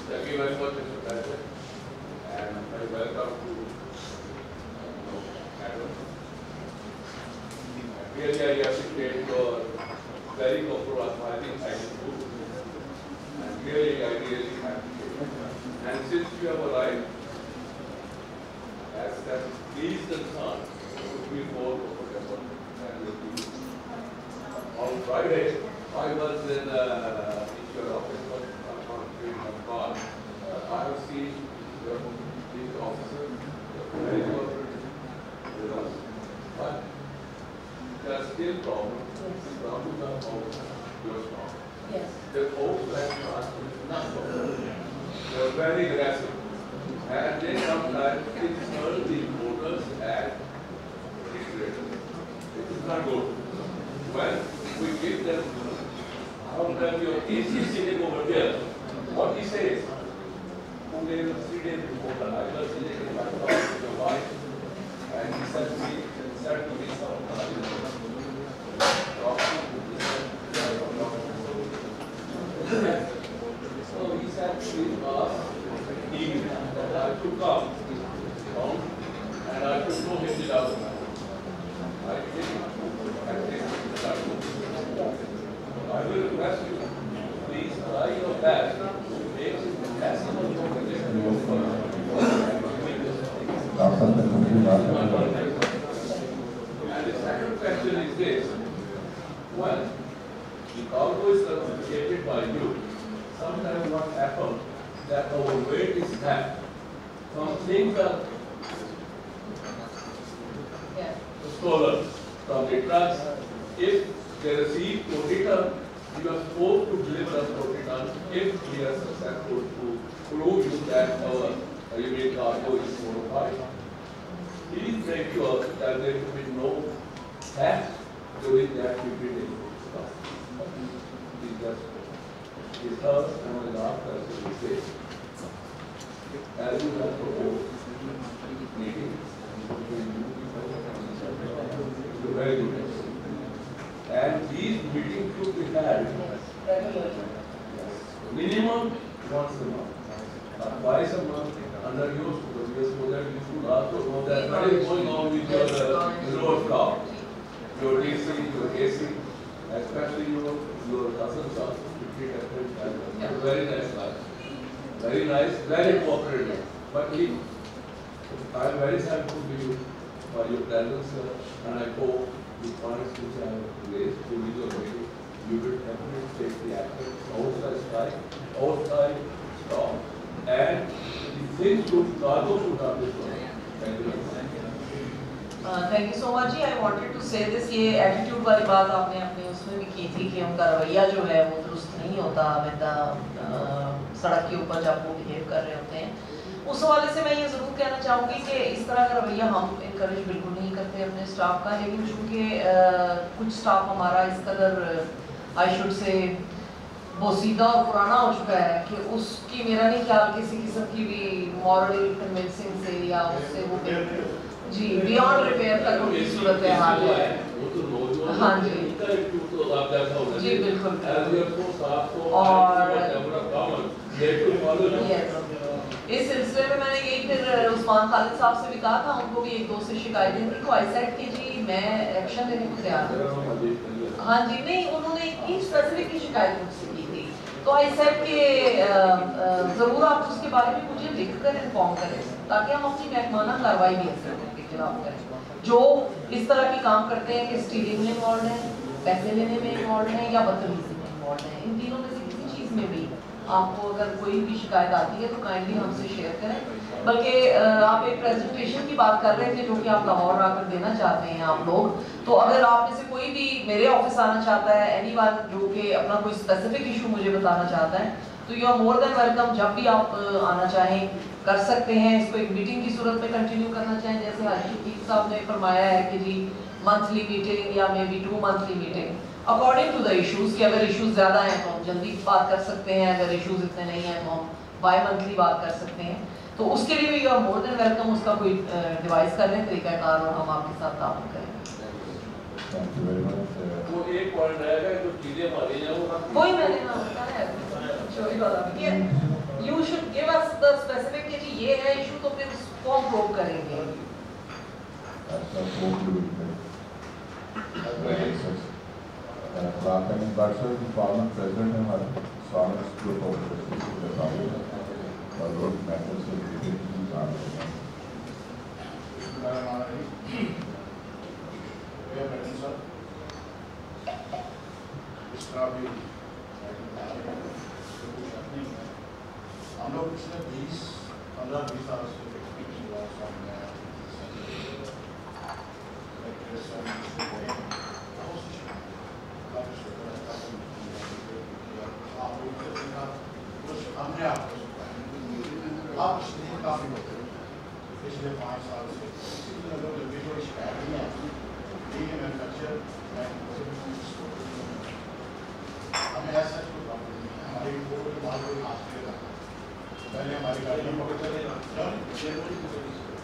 Thank you very much, Mr. President, and I welcome to Adam. Really, I appreciate your very compromising attitude, and really, I really appreciate it. And since you have arrived, as that please concern, would be more comfortable and will be. On Friday, I was in your office. I have seen your police officer very cooperative with us, but there are still problems. The problems are of your staff. Yes. The folks that are not cooperative. They are very aggressive, and they sometimes insult the voters and refrigerators. It is not good. When we give them, sometimes your AC sitting over there, what he says, 2 days or 3 days before, I was sitting in my house with your wife, and he said to me, so he said to us, that I should come home, and I should know him the other man. I think I will request you, please try your best to make it as much And the second question is this: when the cargo is certificated by you, sometimes what happens that our weight is that some things are stolen from the trucks. If they receive 40 tons, you are supposed to deliver us 40 tons if we are successful to prove you that our unit cargo is modified. Please make sure that there will be no theft during that period. Please just discuss and ask us to say, as you have proposed meeting, very good. And these meetings should be had minimum once a month, twice a month under your supervision, so that you should also know that what is going on with your road staff, your DC, your AC, especially your cousins also. Very nice guy. Very nice, very cooperative. But I am very thankful to you for your presence, and I hope the points which I have raised during your meeting, you will definitely take the action outside strike, outside stop, and the things should cargo should have this one. Thank you. Thank you so much. I wanted to say this. ये attitude वाली बात आपने अपने उसमें भी की थी कि उनका रवैया जो है वो दुरुस्त नहीं होता, सड़क के ऊपर जब वो बिहेव कर रहे होते हैं। उस हवाले से मैं ये ज़रूर कहना चाहूँगी कि इस तरह का रवैया हम इनकरेज बिल्कुल नहीं करते अपने स्टाफ का, लेकिन चूँकि कुछ स्टाफ हमारा इस कदर आई शुड से बोसीदा और पुराना हो चुका है कि उसकी मेरा नहीं ख्याल किसी किस्म की भी मॉरल कन्विंसिंग से या उससे वो जी बियॉन्ड रिपेयर तक उनकी सूरत है हाल है। हाँ जी जी बिल्कुल। और इस सिलसिले में मैंने यही फिर उस्मान खालिद साहब से भी कहा था, उनको भी एक दो से शिकायतें थी, तो आई सेड कि जी मैं एक्शन लेने को तैयार हूँ। हाँ जी, नहीं उन्होंने एक स्पेसिफिक की शिकायत मुझसे की थी, तो आई सेड कि ज़रूर आप उसके बारे में मुझे लिख कर इन्फॉर्म करें ताकि हम अपनी महकमाना कार्रवाई भी उनके खिलाफ करें जो इस तरह की काम करते हैं कि स्टीलिंग में इन्वॉल्व हैं, पैसे लेने में इन्वॉल्व हैं या बदतमीजी में इन्वॉल्व हैं। इन तीनों में से किसी चीज़ में भी आपको अगर कोई भी शिकायत आती है तो काइंडली हमसे शेयर करें। बल्कि आप एक प्रेजेंटेशन की बात कर रहे थे जो कि आप लाहौर आकर देना चाहते हैं आप लोग, तो अगर आप में से कोई भी मेरे ऑफिस आना चाहता है, एनीवन जो कि अपना कोई स्पेसिफिक इशू मुझे बताना चाहता है, तो you are more than welcome. जब भी आप आना चाहें कर सकते हैं। इसको एक मीटिंग की सूरत में कंटिन्यू करना चाहें, जैसे हाजी शकील साहब ने फरमाया है कि जी मंथली मीटिंग या maybe 2 monthly meeting according to the issues, कि अगर इश्यूज ज़्यादा हैं तो हम जल्दी बात कर सकते हैं, अगर इश्यूज इतने नहीं हैं तो हम बाय मंथली बात कर सकते हैं। तो उसके लिए भी you are more than welcome. उसका कोई डिवाइस कर लें तरीक़ाकार और हम आपके साथ ताउन करेंगे। वो एक पॉइंट रहेगा जो चीजें हमारी हैं वो वही मैंने ना बताया चोरी वाला कि you should give us the specific कि ये है इशू, तो फिर उसको हम प्रोब करेंगे। फॉर्मर प्रेसिडेंट है हमारे स्वामी ग्रुप ऑफ और रोड मैटर से रिलेटेड काम कर रहे हैं। इसका भी हम लोग पिछले 15-20 साल से हमने आपको आप इसलिए काफ़ी पिछले 5 साल से जो शिकायत नहीं आती मैन्युफैक्चर हमें ऐसा कोई प्रॉब्लम नहीं है। हमारी कोई हाथ में पहले हमारी गाड़ी में पकड़ चले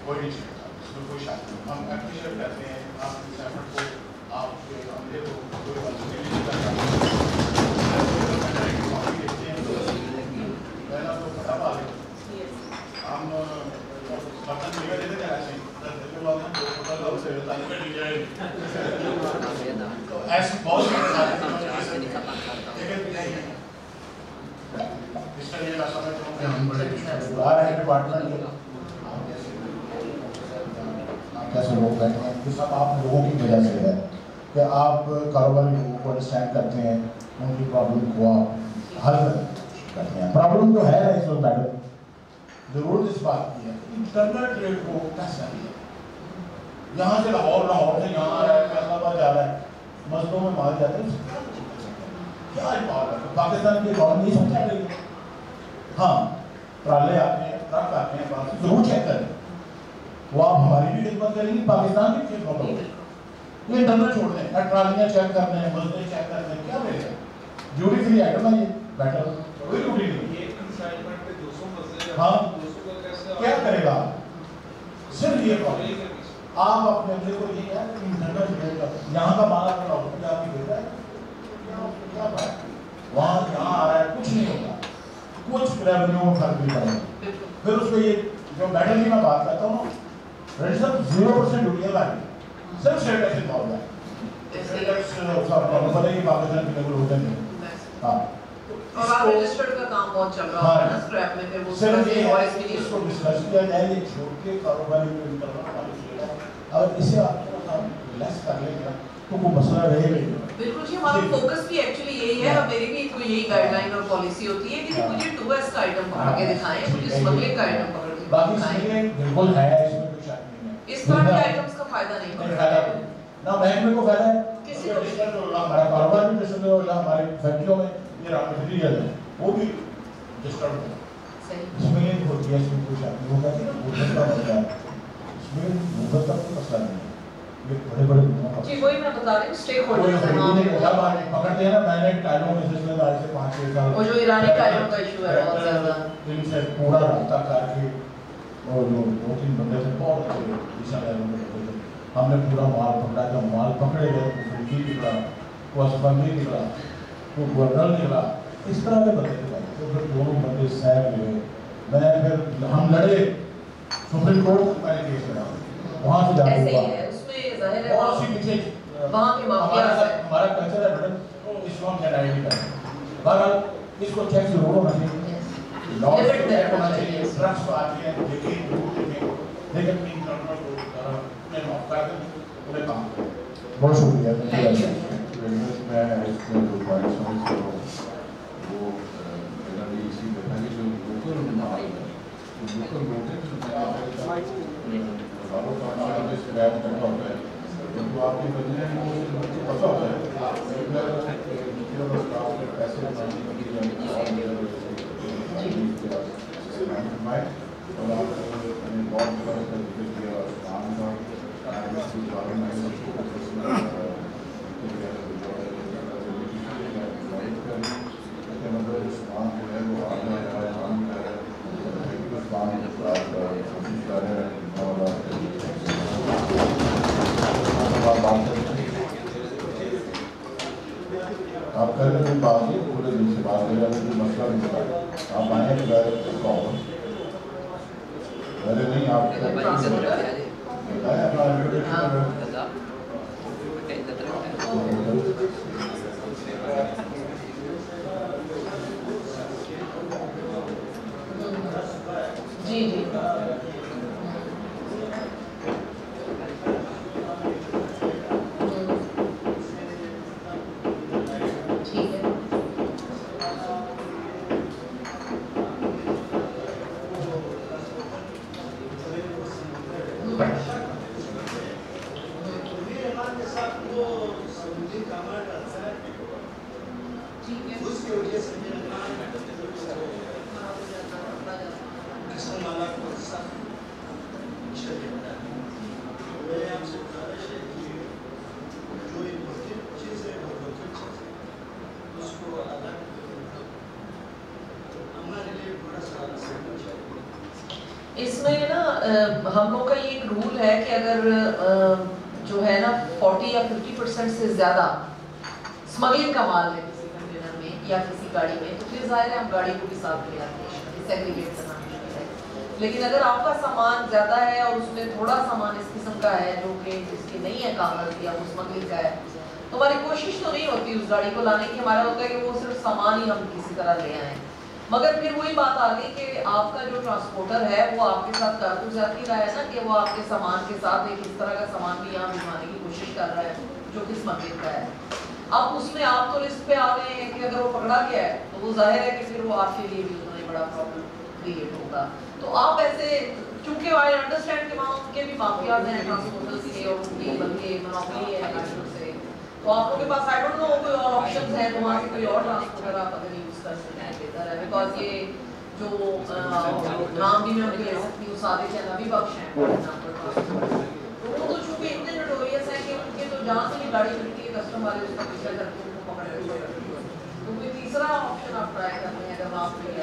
कोई नहीं चलता, इसमें कोई शायद नहीं। हम एप्रिशिएट करते हैं आप इस एफर्ट को, आपके हमले को कोई बदलने नहीं करता। पहला तो पता पा लें हम बर्तन निकल देते हैं ऐसे तो ऐसे बहुत इसका ये रास्ता में तो हम बड़े आ रहे हैं डिपार्टमेंट कैसे लोग बैठे हैं, तो सब आप लोगों की वजह से है कि आप कारोबारी लोगों को अंडरस्टैंड करते हैं, उनकी प्रॉब्लम को आप हल करते हैं। प्रॉब्लम तो है इस वक्त मैडम ضرورت اس بات کی ہے انٹرنل ٹریڈ کو کیسا کیا یہاں سے لاہور سے یہاں آ رہا ہے فیصلہ آباد جا رہا ہے مسجدوں میں مار جاتے ہیں کیا بات ہے پاکستان کی اکانومی سمجھا رہی ہے ہاں ٹرالے آتے ہیں ٹرک آتے ہیں باہر سے ضرور چیک کریں وہ آپ ہماری بھی خدمت کریں گی پاکستان کی خدمت ہوگی یہ انٹرنل چھوڑ دیں ٹرالیاں چیک کرنے ہیں مسجدیں چیک کرنے ہیں کیا لے رہے ہیں ڈیوٹی فری آئٹم ہے یہ بیٹر کوئی ڈیوٹی نہیں ہاں کیا کرے گا صرف یہ پرابلم آپ اپنے بندے کو یہ ہے کہ انٹرنل یہاں کا مالا کا ڈاکٹر آپ کی بیٹا ہے کیا بات وہاں یہاں آ رہا ہے کچھ نہیں ہوگا کچھ ریونیو میں فرق نہیں پڑے گا پھر اس کو یہ جو میڈل کی میں بات کرتا ہوں رجسٹر 0% ڈیوٹیاں لگی صرف اسٹیٹ ٹیکس انوالو ہے اسٹیٹ ٹیکس پتہ ہی پاکستان کے لیول ہوتے ہیں ہاں اور آپ رجسٹرڈ کا کام بہت چل رہا ہے نا اسکریپ میں پھر وہ صرف یہ اس کو ڈسکس کیا جائے یہ چھوڑ کے کاروباری کو انٹرنل اگر اسے آپ لیس کر لیں گے تو کوئی مسئلہ رہے گا بالکل جی ہمارا فوکس بھی ایکچولی یہی ہے میری بھی کوئی یہی گائیڈ لائن اور پالیسی ہوتی ہے کہ مجھے 2S کا آئٹم پکڑ کے دکھائیں مجھے اسمگلنگ کا آئٹم پکڑ کے باقی دکھائیں بالکل ہے اس میں کوئی شک نہیں ہے اس طرح کے آئٹمس کا فائدہ نہیں ہوتا ہے نہ محکمے کو فائدہ ہے کسی کو ہمارا کاروبار بھی ڈسٹرب ہو یا ہماری فیکٹریوں میں یہ را مٹیریل ہے وہ بھی ڈسٹرب ہو اس میں یہ ہوتی ہے اس میں کوئی شک نہیں ہوگا کہ غربت کا مسئلہ ہے اس میں غربت کا کوئی مسئلہ نہیں ہے یہ بڑے جی وہی میں بتا رہی ہوں اسٹیک ہولڈرز جب آپ پکڑتے ہیں نا میں نے ٹائلوں میں سلسلے میں آج سے 5-6 سال وہ جو ایرانی ٹائلوں کا ایشو ہے بہت زیادہ ان سے پورا رابطہ کر کے اور جو 2-3 بندے تھے بہت اچھے ایسا ٹائلوں میں رہتے تھے ہم نے پورا مال پکڑا جب مال پکڑے گئے تو فریقی نکلا وہ اسپنگی نکلا وہ گورنر نکلا اس طرح کے بندے تھے تو پھر دونوں بندے سیب ہوئے میں پھر ہم لڑے سپریم کورٹ تک میں نے کیس لڑا وہاں سے جا کے ظاہر ہے وہاں کے مافیاز ہمارا کلچر ہے میڈم اس کو ہم ڈینائی نہیں کرتے بہرحال اس کو چیک ضرور ہونا چاہیے لاس کو چیک ہونا چاہیے ڈرگس کو آتی ہیں دیکھیں ضرور دیکھیں لیکن ان کنٹرول کو انہیں معاف کر دیں انہیں کام کریں بہت شکریہ میں اس میں جو پوائنٹ سمجھتا ہوں وہ میرا بھی اسی طرح ہے جو لوکل مال ہے لوکل روٹیں آپ کے بندے ہیں وہ پتہ ہوتا ہے پیسے اور آپ نے بہت بڑا ذکر کیا کام آپ کر رہے ہیں بات پورے دن سے بات کر رہے ہیں مسئلہ نہیں ہوتا آپ آئیں تو ڈائریکٹ کال ارے نہیں آپ بتائیں اپنا جی جی اس میں نا ہم لوگ کا یہ ایک رول ہے کہ اگر جو ہے نا 40 یا 50% سے زیادہ اسمگلنگ کا مال ہے کسی کنٹینر میں یا کسی گاڑی میں تو پھر ظاہر ہے ہم گاڑی کو بھی ساتھ لے آتے ہیں سیگریگیٹ کرنا ہے. لیکن اگر آپ کا سامان زیادہ ہے اور اس میں تھوڑا سامان اس قسم کا ہے جو کہ جس کی نہیں ہے کاغذ یا وہ اسمگلنگ کا ہے تو ہماری کوشش تو نہیں ہوتی اس گاڑی کو لانے کی. ہمارا ہوتا ہے کہ وہ صرف سامان ہی ہم کسی طرح لے آئیں. مگر پھر وہی بات آ گئی کہ آپ کا جو ٹرانسپورٹر ہے وہ آپ کے ساتھ کر تو زیادتی رہا ہے نا کہ وہ آپ کے سامان کے ساتھ ایک اس طرح کا سامان بھی یہاں بھجوانے کی کوشش کر رہا ہے جو کہ اسمگلنگ کا ہے. اب اس میں آپ تو لسٹ پہ آ گئے ہیں کہ اگر وہ پکڑا گیا ہے تو وہ ظاہر ہے کہ پھر وہ آپ کے لیے بھی اتنا ہی بڑا پرابلم کریٹ ہوگا. تو آپ ایسے چونکہ آئی انڈرسٹینڈ کہ وہاں ان کے بھی مافیاز ہیں ٹرانسپورٹرز کے اور ان کی بلکہ منوپلی ہے نیشنل سے, تو آپ لوگوں کے پاس آئی ڈونٹ نو کوئی اور آپشنز ہیں تو وہاں سے کوئی اور ٹرانسپورٹر آپ اگر یوز کر سکتے ہیں بہتر ہے, بیکاز یہ جو نام بھی میں ان کے لے سکتی ہوں صادق ہے, نبی بخش ہیں فار ایگزامپل, تو وہ تو چونکہ اتنے نوٹوریس ہیں کہ ان کے تو جہاں سے بھی گاڑی چلتی ہے کسٹم والے اس کا پیچھا کر کے ان کو پکڑ کے کرتے ہیں. تو کوئی تیسرا آپشن آپ ٹرائی کرتے ہیں اگر آپ کے لیے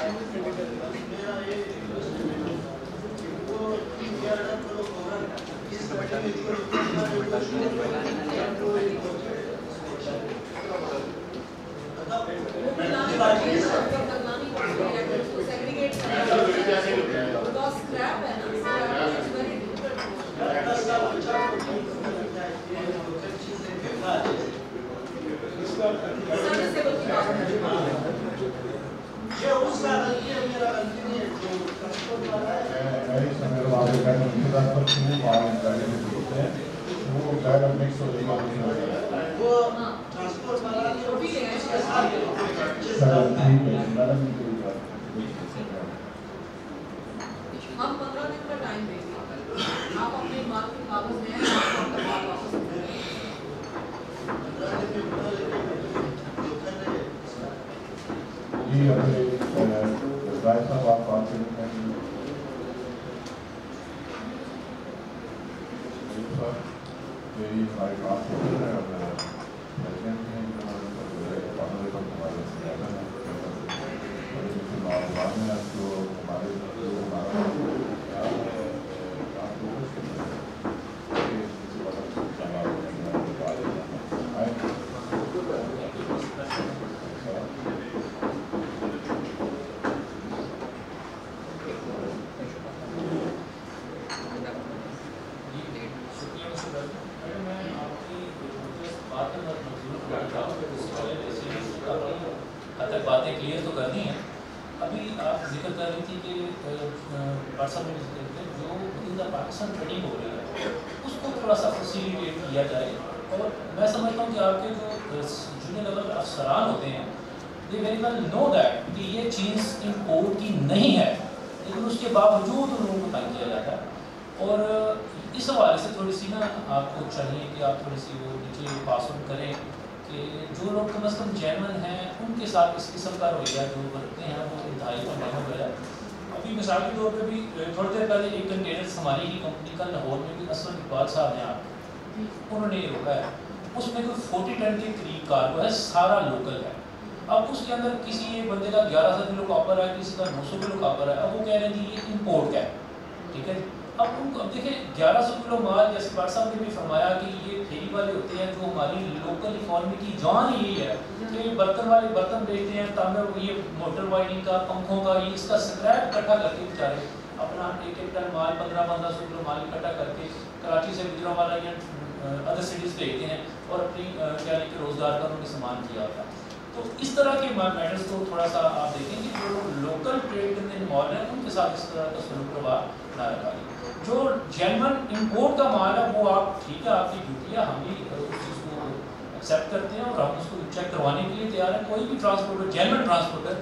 ہم 15 دن کا ٹائم دیں گے, آپ اپنے مال کے کاغذ میں جی رائے صاحب آپ بات کریں یہی ہمارے ٹرانسپورٹر ہے اور پریزیڈنٹ ہیں معلومات میں جو ہمارے باتیں کلیئر تو کرنی ہیں. ابھی آپ ذکر کر رہی تھی کہ واٹس ایپ میں جو ان دا پاکستان ٹریڈنگ ہو رہی ہے اس کو تھوڑا سا فیسیلیٹیٹ کیا جائے, اور میں سمجھتا ہوں کہ آپ کے جو جونیئر لیول افسران ہوتے ہیں they very well know that کہ یہ چیز امپورٹ کی نہیں ہے, لیکن اس کے باوجود ان لوگوں کو تنگ کیا جاتا ہے. اور اس حوالے سے تھوڑی سی نا آپ کو چاہیے کہ آپ تھوڑی سی وہ نیچے پاس آؤٹ کریں کہ جو لوگ کم از کم جینون ہیں ان کے ساتھ اس قسم کا رویہ جو برتتے ہیں وہ انتہائی کا نہیں ہو گیا. ابھی مثال کے طور پہ بھی تھوڑی دیر پہلے ایک کنٹینر ہماری ہی کمپنی کا لاہور میں بھی اسد اقبال صاحب ہیں, آپ انہوں نے یہ روکا ہے, اس میں کوئی 40 ٹن کے قریب کارگو ہے, سارا لوکل ہے. اب اس کے اندر کسی ایک بندے کا 1100 کلو کاپر ہے, کسی کا 900 کلو کاپر ہے. اب وہ کہہ رہے ہیں کہ یہ امپورٹ کا ہے, ٹھیک ہے. اب ان کو اب دیکھیں 1100 کلو مال, جیسے بٹ صاحب نے بھی فرمایا کہ یہ پھیری والے ہوتے ہیں جو ہماری لوکل اکانومی کی جان یہی ہے کہ برتن والے برتن بیچتے ہیں, تانبے یہ موٹر وائرنگ کا, پنکھوں کا, یہ اس کا اسکریپ اکٹھا کر کے بیچارے اپنا ایک ٹن مال 1500 کلو مال اکٹھا کر کے کراچی سے گجرانوالہ یا ادر سٹیز بھیجتے ہیں اور اپنی کیا کہ روزگار کا انہوں نے سامان کیا ہوتا ہے. تو اس طرح کے میٹرز کو تھوڑا سا آپ دیکھیں کہ جو لوکل ٹریڈ کے اندر انوالو ہیں ان کے ساتھ اس طرح کا سلوک روا نہ رکھا جائے. جو جینون امپورٹ کا مال ہے وہ آپ ٹھیک ہے, آپ کی ڈیوٹی ہے, ہم بھی اس چیز کو ایکسیپٹ کرتے ہیں اور ہم اس کو چیک کروانے کے لیے تیار ہیں. کوئی بھی ٹرانسپورٹر جینون ٹرانسپورٹر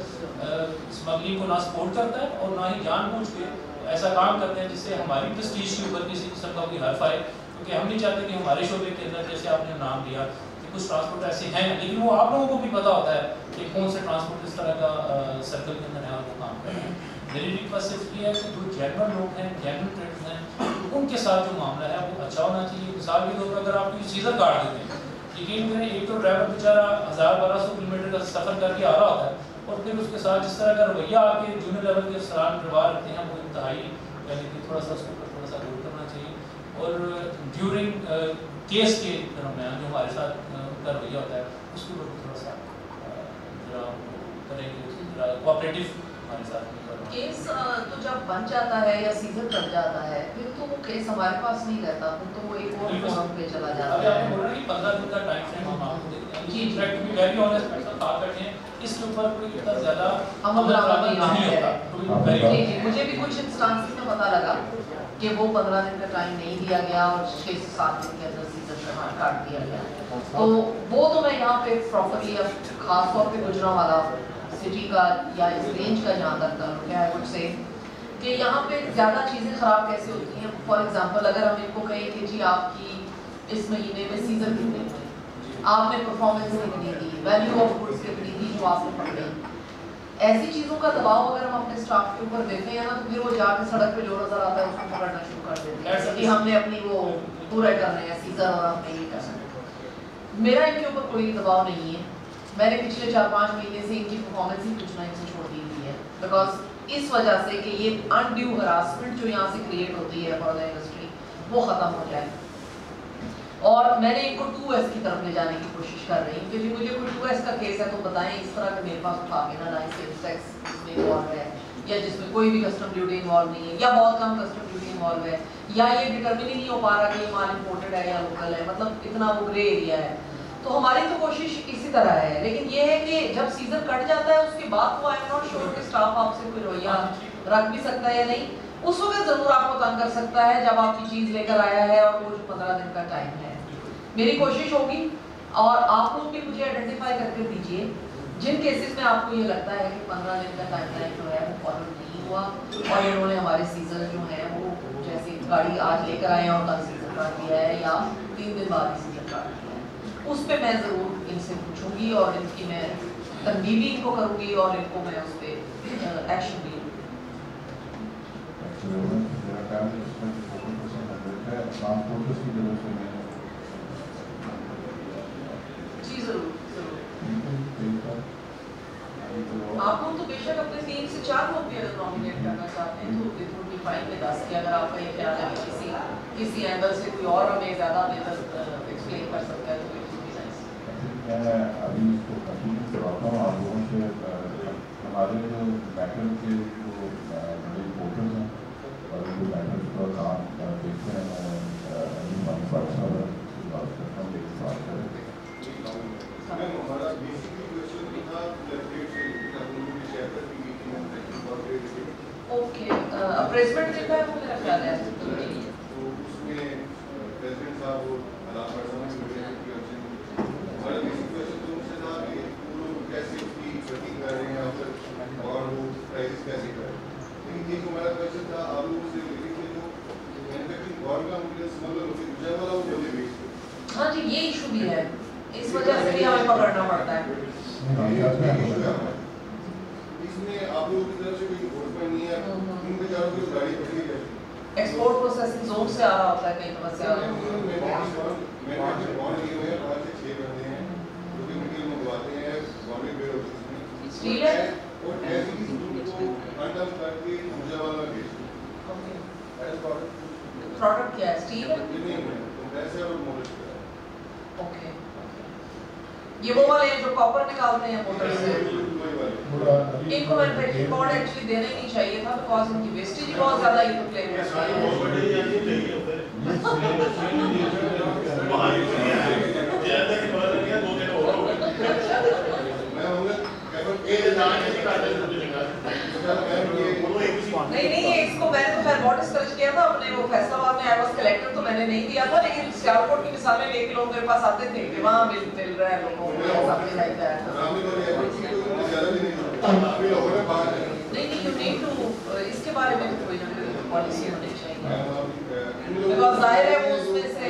اسمگلنگ کو نہ سپورٹ کرتا ہے اور نہ ہی جان بوجھ کے ایسا کام کرتے ہیں جس سے ہماری پرسٹیج کے اوپر کسی قسم کا کوئی حرف آئے, کیونکہ ہم نہیں چاہتے کہ ہمارے شعبے کے اندر جیسے آپ نے نام لیا کہ کچھ ٹرانسپورٹ ایسے ہیں, لیکن وہ آپ لوگوں کو بھی پتہ ہوتا ہے کہ کون سے ٹرانسپورٹ اس طرح کا سرکل کے اندر ہے اور وہ کام کر رہے ہیں. میری ریکویسٹ صرف یہ ہے کہ جو جینون لوگ ہیں, جینون ٹریڈرز ہیں, ان کے ساتھ جو معاملہ ہے وہ اچھا ہونا چاہیے. مثال کے طور پر اگر آپ کوئی سیزر کاٹ دیتے ہیں, یقین کریں ایک تو ڈرائیور بیچارہ 1200 کلومیٹر کا سفر کر کے آ رہا ہوتا ہے, اور پھر اس کے ساتھ جس طرح کا رویہ آپ کے جونیئر لیول کے افسران کروا رکھتے ہیں وہ انتہائی یعنی کہ تھوڑا سا اس کو تھوڑا سا دور کرنا چاہیے. اور ڈیورنگ کیس کے درمیان جو ہمارے ساتھ کا رویہ ہوتا ہے اس کے اوپر تھوڑا سا کریں گے, کوآپریٹو ہمارے ساتھ کیس تو جب بن جاتا ہے یا سیزن بن جاتا ہے پھر تو وہ کیس ہمارے پاس نہیں رہتا, پھر تو وہ ایک اور فورم پہ چلا جاتا ہے. ابھی آپ نے بولا کہ 15 دن کا ٹائم فریم ہم آپ کو دیتے ہیں. جی ٹو بی ویری آنیسٹ بات کرتے ہیں اس کے اوپر کوئی اتنا زیادہ عمل درآمد نہیں ہوتا. جی جی مجھے بھی کچھ انسٹانسز میں پتہ لگا کہ وہ 15 دن کا ٹائم نہیں دیا گیا اور 6 سے 7 دن کے اندر سیزن کاٹ دیا گیا. تو وہ تو میں یہاں پہ پراپرلی خاص طور پہ گجرانوالہ سٹی کا یا اس رینج کا جہاں تک تعلق ہے، آئی وڈ سے کہ یہاں پہ زیادہ چیزیں خراب کیسے ہوتی ہیں. فار ایگزامپل اگر ہم ان کو کہیں کہ جی آپ کی اس مہینے میں سیزن کتنے ہوئے، آپ نے پرفارمنس کتنی دی، ویلیو آف گڈس کتنی دی جو آپ نے پکڑی، ایسی چیزوں کا دباؤ اگر ہم اپنے اسٹاف کے اوپر دیتے ہیں نا تو پھر وہ جا کے سڑک پہ جو نظر آتا ہے اس کو پکڑنا شروع کر دیتے ہیں کہ ہم نے اپنی وہ پورا کرنا ہے سیزن اور ہم نے یہ کرنا ہے. میرا ان کے اوپر کوئی دباؤ نہیں ہے. میں نے پچھلے 4-5 مہینے سے ان کی پرفارمنس ہی پوچھنا ان سے چھوڑ دی ہوئی ہے، بیکاز اس وجہ سے کہ یہ انڈیو ہراسمنٹ جو یہاں سے کریٹ ہوتی ہے فار دا انڈسٹری وہ ختم ہو جائے. اور میں نے ان کو 2S کی طرف لے جانے کی کوشش کر رہی ہوں کہ جی مجھے کوئی 2S کا کیس ہے تو بتائیں، اس طرح کہ میرے پاس اٹھا کے نہ لائیں سیل ٹیکس جس میں انوالو ہے یا جس میں کوئی بھی کسٹم ڈیوٹی انوالو نہیں ہے یا بہت کم کسٹم ڈیوٹی انوالو ہے یا یہ ڈٹرمن ہی نہیں ہو پا رہا کہ یہ مال امپورٹڈ ہے یا لوکل ہے، مطلب اتنا وہ گرے ایریا ہے. تو ہماری تو کوشش اسی طرح ہے، لیکن یہ ہے کہ جب سیزن کٹ جاتا ہے اس کے بعد وہ آئی ایم ناٹ شیور کہ اسٹاف آپ سے کوئی رویہ رکھ بھی سکتا ہے یا نہیں. اس وقت ضرور آپ کو تنگ کر سکتا ہے جب آپ کی چیز لے کر آیا ہے اور وہ جو 15 دن کا ٹائم ہے. میری کوشش ہوگی اور آپ لوگ بھی مجھے آئیڈینٹیفائی کر کے دیجیے جن کیسز میں آپ کو یہ لگتا ہے کہ 15 دن کا ٹائم لائن جو ہے وہ فالو نہیں ہوا اور انہوں نے ہمارے سیزن جو ہیں وہ جیسے گاڑی آج لے کر آئے ہیں اور کل سیزن کاٹ دیا ہے یا 3 دن بعد ہی سیزن کاٹ دیا ہے، اس پہ میں ضرور ان سے پوچھوں گی اور ان کی میں تنبیہ بھی ان کو کروں گی اور ان کو میں اس پہ ایکشن بھی لوں گی. جی ضرور آپ لوگ تو بے شک اپنے 3 سے 4 لوگ بھی اگر نامینیٹ کرنا چاہتے ہیں تو it would be fine with us کہ اگر آپ کا یہ خیال ہے کہ کسی اینگل سے کوئی اور ہمیں زیادہ بہتر ایکسپلین کر سکتا ہے تو اٹ وڈ بی نائس. میں ابھی اس کو کنٹینیو کرواتا ہوں آپ لوگوں سے. ہمارے جو میٹر کے جو بڑے رپورٹرز ہیں اور جو میٹرس کا کام دیکھتے ہیں میں ابھی ہمارے پاس بات کرتا ہوں ایک بات کریں. اوکے اپریزمنٹ دیتا ہے وہ میرا خیال ہے تو اس میں پریزیڈنٹ صاحب وہ علامہ ہمارا بیسک کویشچن تو ان سے تھا کہ وہ لوگ کیسے اس کی ورکنگ کر رہے ہیں اور وہ پرائز کیسے کر رہے ہیں. لیکن یہ جو ہمارا کویشچن تھا آپ لوگوں سے جو مینوفیکچرنگ گور کا مجھے اسمگلر ہوتی ہے والا وہ جلدی بیچ. ہاں جی یہ ایشو بھی ہے، اس وجہ سے بھی ہمیں پکڑنا پڑتا ہے. اس میں آپ لوگوں کی طرف سے کوئی انفورسمنٹ نہیں ہے، ان بیچاروں کی گاڑی پکڑی جاتی ہے. ایکسپورٹ پروسیسنگ زون سے آ رہا ہوتا ہے کئی دفعہ سے. میں بانڈ لیے ہوئے ہیں 5 سے 6 بندے ہیں جو کہ مٹیریل منگواتے ہیں گورنمنٹ ویئر ہاؤسز میں اسٹیل ہے اور ایسی ہی ان کو انڈم کر کے مجھے والا بیچتے ہیں. پروڈکٹ کیا ہے؟ اسٹیل ہے. نہیں کمپریسر اور موٹر. اوکے یہ وہ والے ہیں جو کاپر نکالتے ہیں موٹر سے. ان کو مینوفیکچرنگ بورڈ ایکچولی دینا ہی نہیں چاہیے تھا بیکاز ان کی ویسٹیج بہت زیادہ یہ تو کلیم نہیں اس کو میں نے تو خیر بہت ڈسکرچ کیا تھا اپنے وہ فیصلہ آباد میں. آئی واز کلیکٹر تو میں نے نہیں دیا تھا، لیکن سیالکوٹ کی مثالیں لے کے لوگ میرے پاس آتے تھے کہ وہاں مل رہا ہے لوگوں کو سامنے لائی جایا تھا. نہیں یو نیڈ ٹو اس کے بارے میں کوئی نہ کوئی پالیسی ہونی چاہیے بیکاز ظاہر ہے وہ اس میں سے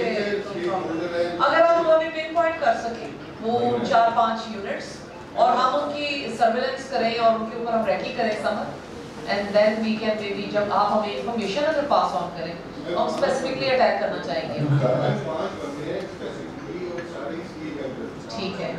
اگر ہم ہمیں پن پوائنٹ کر سکیں وہ 4-5 یونٹس اور ہم ان کی سرویلنس کریں اور ان کے اوپر ہم ریکی کریں سمجھ and then we can maybe جب آپ ہمیں انفارمیشن اگر پاس آن کریں ہم اسپیسیفکلی اٹیک کرنا چاہیں گے. ٹھیک ہے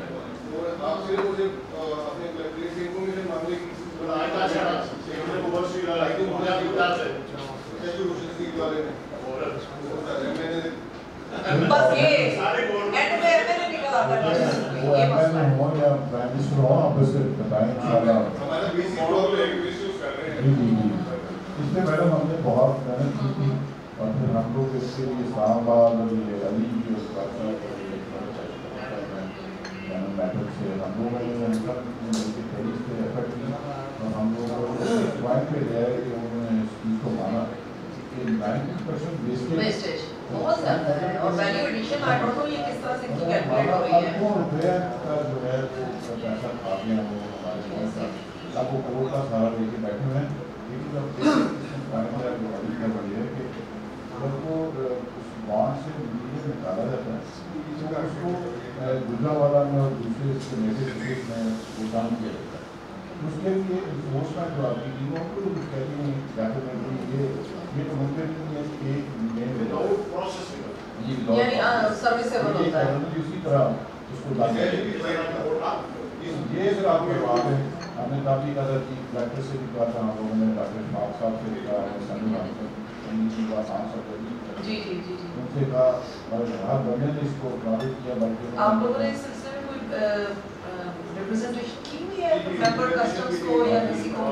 بس یہ اینڈ میں نے نکل آتا اس میں میڈم ہم نے بہت محنت کی تھی اور پھر ہم لوگ اس کے لیے اسلام آباد اور یہ علی میٹر سے ہم لوگوں نے ایفرٹ کیا اور ہم لوگوں کو پوائنٹ پہ لیا ہے کہ انہوں نے اس چیز کو مانا کہ 90% ویسٹیج بہت زیادہ ہے. اور value addition I don't know یہ کس طرح سے کیلکولیٹ ہو رہی ہے. روپیہ کا جو ہے وہ پیسہ کھا گیا وہ ہمارے لاکھوں کروڑ کا سارا لے کے بیٹھے ہوئے ہیں. لیکن اب بڑی ہے کہ جب وہ اس بانڈ سے میڈیا نکالا جاتا ہے تو اس کو گجرانوالہ میں اور دوسرے نیٹو اسٹیٹ میں وہ کام کیا جاتا ہے. اس کے لیے انفورسمنٹ جو آتی ہے وہ کہتی ہیں جا کے یہ تو ممکن نہیں ہے کہ ایک یعنی سروسیبل ہوتا ہے. اسی طرح اس کو یہ اگر آپ کے بات ہے ہم نے کافی زیادہ ڈاکٹر سے بھی کہا تھا ہم لوگوں نے ڈاکٹر شاپ صاحب سے بھی کہا ہے سنی ان سے کہا اور ہر بندے نے اس کو اپناوٹ کیا. بلکہ آپ لوگوں نے اس سلسلے میں کوئی ریپرزنٹیشن کی ہوئی ہے ممبر کسٹمز کو یا کسی کو؟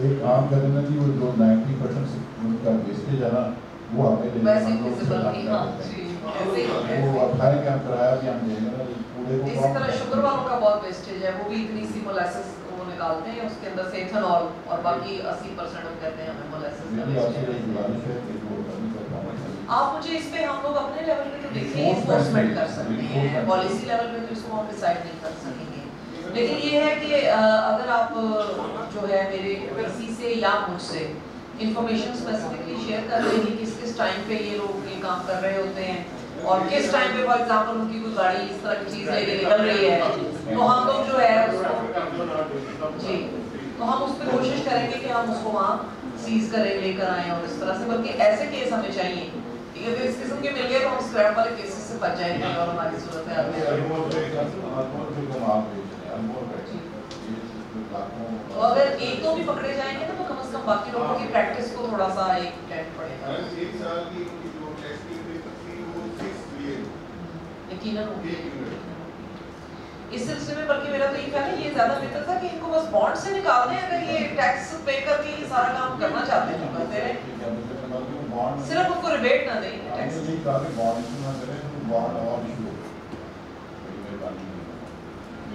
ایک کام کریں نا جی وہ جو 90% ان کا ویسٹیج ہے نا وہ ہمیں وہ اٹھائے کہ ہم کرایہ بھی ہم دیں گے نا پورے کو. اسی طرح شوگر والوں کا بہت ویسٹیج ہے, وہ بھی اتنی سی مولیسس وہ نکالتے ہیں, اس کے اندر سے ایتھنول اور باقی 80% وہ کہتے ہیں ہمیں مولیسس. آپ مجھے اس پہ ہم لوگ اپنے لیول پہ تو دیکھیں انفورسمنٹ کر سکتے ہیں, پالیسی لیول پہ تو اس کو ہم ڈیسائیڈ نہیں کر سکیں گے. لیکن یہ ہے کہ اگر آپ جو ہے میرے کسی سے یا مجھ سے انفارمیشن اسپیسیفکلی شیئر کر رہے ہیں کس کس ٹائم پہ یہ لوگ یہ کام کر رہے ہوتے ہیں اور کس ٹائم پہ فار ایگزامپل ان کی کوئی گاڑی اس طرح کی چیز لے کے نکل رہی ہے, تو ہم لوگ جو ہے اس کو جی تو ہم اس پہ کوشش کریں گے کہ ہم اس کو وہاں سیز کریں, لے کر آئیں. اور اس طرح سے بلکہ ایسے کیس ہمیں چاہیے کہ اگر اس قسم کے مل گئے تو ہم اسکریپ والے کیسز سے بچ جائیں گے اور ہماری صورت ہے تو اگر ایک دو بھی پکڑے جائیں گے تو کم از کم باقی لوگوں کی پریکٹس کو تھوڑا سا ایک ٹینٹ پڑے گا. یقیناً اس سلسلے میں بلکہ میرا تو یہ خیال ہے یہ زیادہ بہتر تھا کہ ان کو بس بانڈ سے نکال دیں. اگر یہ ٹیکس پے کر کے یہ سارا کام کرنا چاہتے ہیں کرتے رہیں, صرف ان کو ریبیٹ نہ دیں ٹیکس.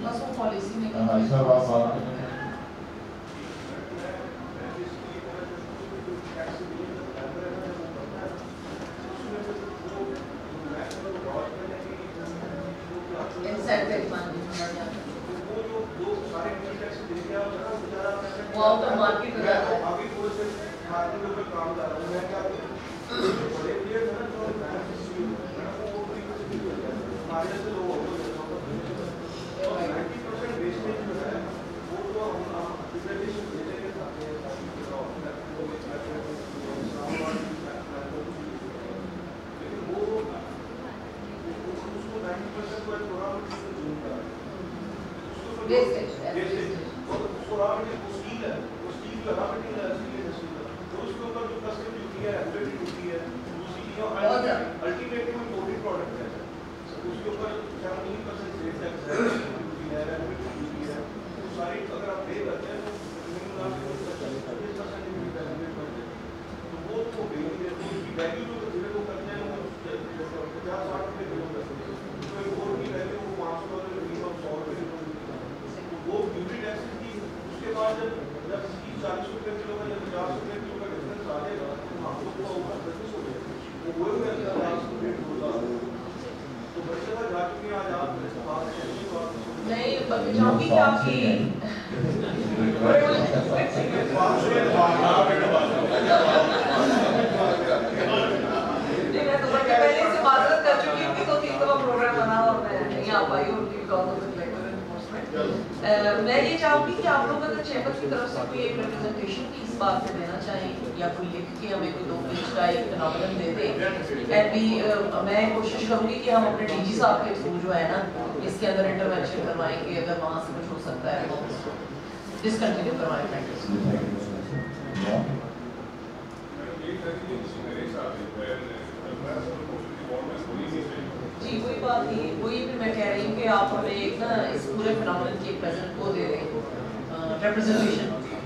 بس وہ پالیسی میں وہ آؤٹ آف مارکیٹ ہو جاتا ہے. نہیں بلکہ چاہوں گی کہ آپ کی پہلے سے معذرت کر چکی ہوں کہ 2-3 دفعہ پروگرام بنا اور میں نہیں آ پائی ہوں میں یہ چاہوں گی کہ آپ لوگ اگر چیمبر کی طرف سے کوئی ایک ریپرزنٹیشن کی اس بات پہ دینا چاہیں یا کوئی لکھ کے ہمیں کوئی 2 پیج کا ایک فینومینن دے دیں اینڈ بھی میں کوشش کروں گی کہ ہم اپنے ڈی جی صاحب کے تھرو جو ہے نا اس کے اندر انٹروینشن کروائیں کہ اگر وہاں سے کچھ ہو سکتا ہے تو ڈسکنٹینیو کروائیں پریکٹس. جی وہی بات نہیں, وہی بھی میں کہہ رہی ہوں کہ آپ ہمیں ایک نا اس پورے فینومینن کی ایک representation होती है।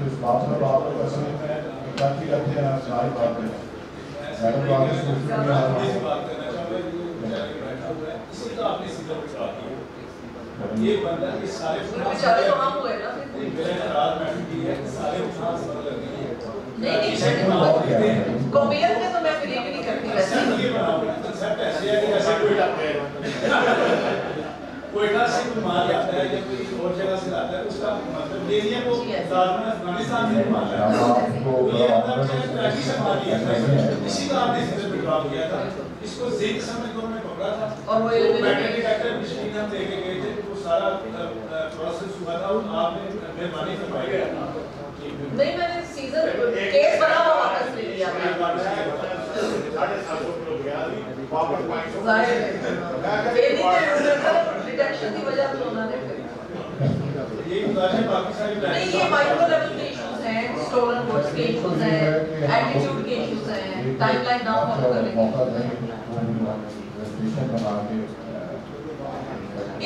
इस बात पर आप लोग असल में काफी रखते हैं सारी बातें मैडम को आगे सोचने में ये बंदा ये सारे बेचारे तो हम हुए ना नहीं कॉमियत में तो मैं बिलीव ही नहीं करती वैसे कोयटा से कोई माल आता है या कोई और जगह से आता है उसका मतलब ये नहीं है वो अफगानिस्तान से माल है ये अंदर कराची से माल लिया था इसी का आपने इससे विड्रॉ किया था इसको जिंक समझ को मैं पकड़ा था और वो बैटरी डिटेक्टर मशीन हम लेके गए थे वो सारा प्रोसेस हुआ था और आपने मेहरबानी फरमाई नहीं मैंने सीजन केस बना हुआ वापस ले लिया डिटेक्शन की वजह से उन्होंने नहीं ये माइक्रो लेवल के इश्यूज हैं स्टोलन गुड्स के इश्यूज हैं एटीट्यूड के इश्यूज हैं टाइमलाइन ना फॉलो करने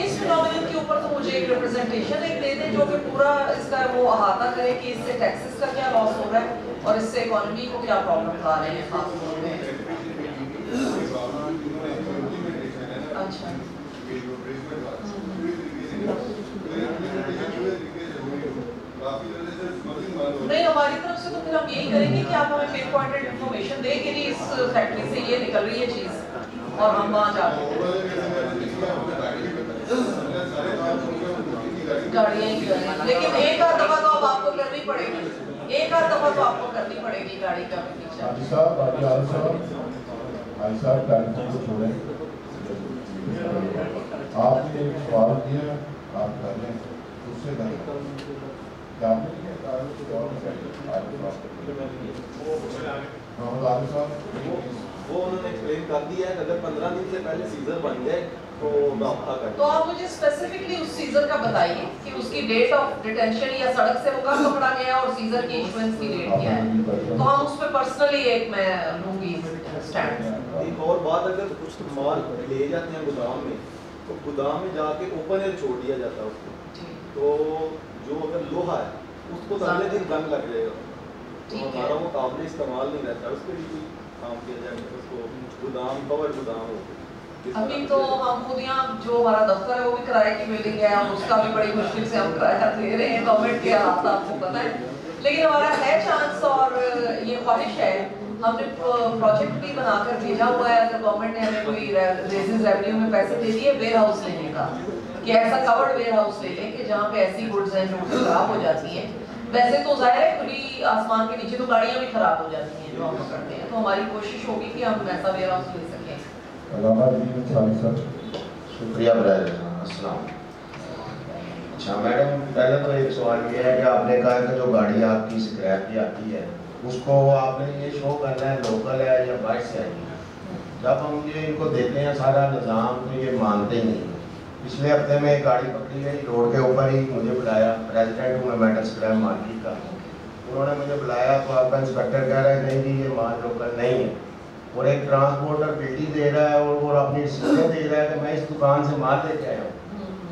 इस फिनोमिनन के ऊपर तो मुझे एक रिप्रेजेंटेशन एक दे दें जो कि पूरा इसका वो अहाता करे कि इससे टैक्सेस का क्या लॉस हो रहा है और इससे इकोनॉमी को क्या प्रॉब्लम आ रहे हैं खास तौर पे। अच्छा नहीं हमारी तरफ से तो फिर हम यही करेंगे कि आप हमें पिन पॉइंटेड इंफॉर्मेशन दें कि इस फैक्ट्री से ये निकल रही है चीज और हम वहाँ जाते हैं गाड़ियाँ ही करें लेकिन एक आध दफा तो अब आपको करनी पड़ेगी एक आध दफा तो आपको करनी पड़ेगी गाड़ी का पीछा। आपने एक सवाल किया आप कर लें उससे कर लें वो उन्होंने एक्सप्लेन कर दिया है अगर 15 दिन से पहले सीजर बन जाए तो रब्ता कर तो आप मुझे स्पेसिफिकली उस सीजर का बताइए कि उसकी डेट ऑफ डिटेंशन या सड़क से वो कब पकड़ा गया और सीजर की इशुएंस की डेट क्या है तो हम उस पर पर्सनली एक मैं लूंगी स्टैंड। एक और बात अगर कुछ माल ले जाते हैं गोदाम में तो गोदाम में जाके ओपन एयर छोड़ दिया जाता है उसको तो जो अगर लोहा है उसको तो अगले दिन जंग लग जाएगा तो हमारा वो काबिल इस्तेमाल नहीं रहता उसके लिए कोई काम किया जाए उसको गोदाम कवर गोदाम हो। अभी तो हम खुद यहाँ जो हमारा दफ्तर है वो भी किराए की बिल्डिंग है और उसका भी बड़ी मुश्किल से हम किराया दे रहे हैं गवर्नमेंट के हाथ आपको पता है लेकिन हमारा है चांस और ये ख्वाहिश है हमने प्रोजेक्ट भी बनाकर भेजा हुआ है अगर गवर्नमेंट ने हमें कोई रेजिडेंस रेवेन्यू में पैसे दे दिए वेयर हाउस लेने का कि ऐसा कवर्ड वेयर हाउस ले लें कि जहाँ पे ऐसी गुड्स हैं जो खराब हो जाती हैं वैसे तो जाहिर है खुली आसमान के नीचे तो गाड़ियाँ भी खराब हो जाती हैं जो हम करते हैं तो हमारी कोशिश होगी कि हम ऐसा वेयर हाउस ले सकें। शुक्रिया अस्सलाम। अच्छा मैडम पहले तो एक सवाल ये है कि आपने कहा कि जो गाड़ी आपकी स्क्रैप की आती है उसको आपने ये शो करना है लोकल है या बाहर से आई है जब हम ये इनको देते हैं सारा निज़ाम तो ये मानते ही नहीं। पिछले हफ्ते में एक गाड़ी पकड़ी गई रोड के ऊपर ही मुझे बुलाया प्रेसिडेंट हूँ मैं मेटल स्क्रैप मार्केट का उन्होंने मुझे बुलाया तो आपका इंस्पेक्टर कह रहा है नहीं जी ये माल लोकल नहीं है और एक ट्रांसपोर्टर पेटी दे रहा है और वो अपनी रसीदें दे रहा है कि मैं इस दुकान से माल लेके आया हूँ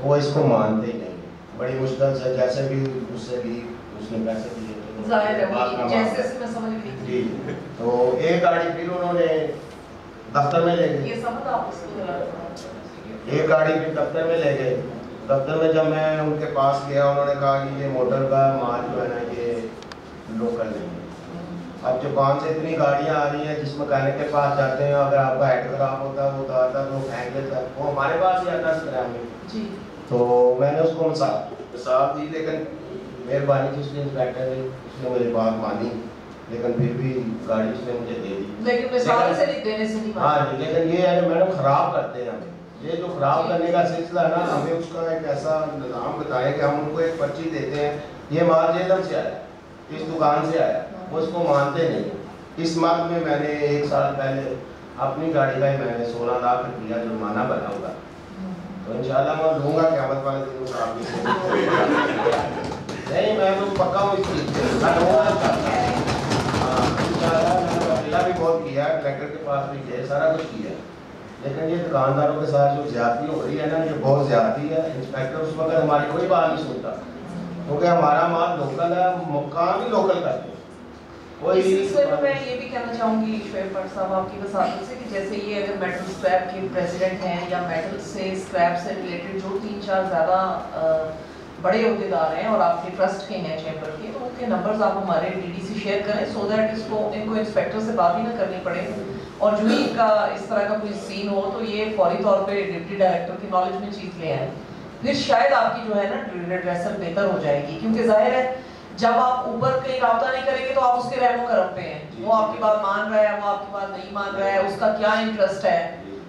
वो इसको मानते ही नहीं बड़ी मुश्किल से जैसे भी उससे भी उसने पैसे दिए जी तो एक गाड़ी फिर उन्होंने दफ्तर में ले गए एक गाड़ी फिर दफ्तर में ले गए दफ्तर में जब मैं उनके पास गया उन्होंने कहा कि ये मोटर का माल जो है ना ये लोकल नहीं है। अब जापान से इतनी गाड़ियाँ आ रही हैं जिस मैकेनिक के पास जाते हैं अगर आपका हेड खराब होता है वो उतारता है वो फेंक देता है वो हमारे पास ही आता है स्क्रैप में तो मैंने उसको मिसाल दी लेकिन मेहरबानी थी उसने इंस्पेक्टर ने उसने मेरी बात मानी लेकिन फिर भी गाड़ी उसने मुझे दे दी लेकिन मिसाल से नहीं देने से नहीं हाँ लेकिन ये है मैडम खराब करते हैं हमें ये जो खराब करने का सिलसिला है ना हमें उसका एक ऐसा निज़ाम बताएं कि हम उनको एक पर्ची देते हैं ये माल जेलम से आया इस दुकान से आया वो इसको मानते नहीं। इस माह में मैंने एक साल पहले अपनी गाड़ी का ही मैंने 16 लाख रुपया जुर्माना बना हुआ तो इंशाल्लाह मैं लूँगा क़यामत वाले दिन नहीं मैं तो पक्का हूँ इस चीज़ मैं लूँगा इंशाल्लाह मैंने अकेला भी बहुत किया कलेक्टर के पास भी गए सारा कुछ किया لیکن یہ دکانداروں کے ساتھ جو زیادتی ہو رہی ہے نا، یہ بہت زیادتی ہے. انسپیکٹر اس وقت ہماری کوئی بات نہیں سنتا کیونکہ ہمارا مال لوکل ہے، کام ہی لوکل کرتے ہیں. اس سلسلے میں میں یہ بھی کہنا چاہوں گی شعیب بٹ صاحب آپ کی وساطت سے کہ جیسے یہ اگر میٹل اسکریپ کے پریزیڈنٹ ہیں یا میٹل سے اسکریپ سے ریلیٹڈ جو 3-4 زیادہ بڑے عہدیدار ہیں اور آپ کے ٹرسٹ کے ہیں چیمبر کے، تو ان کے نمبرز آپ ہمارے ڈی ڈی سے شیئر کریں سو دیٹ ان کو انسپیکٹر سے بات ہی نہ کرنی پڑے، اور جو ہی ان کا اس طرح کا کوئی سین ہو تو یہ فوری طور پہ ڈپٹی ڈائریکٹر کی نالج میں چیز لے آئیں. پھر شاید آپ کی جو ہے نا ریڈریسل بہتر ہو جائے گی، کیونکہ ظاہر ہے جب آپ اوپر کہیں رابطہ نہیں کریں گے تو آپ اس کے رحم و کرم پہ ہیں. وہ آپ کی بات مان رہا ہے، وہ آپ کی بات نہیں مان رہا ہے، اس کا کیا انٹرسٹ ہے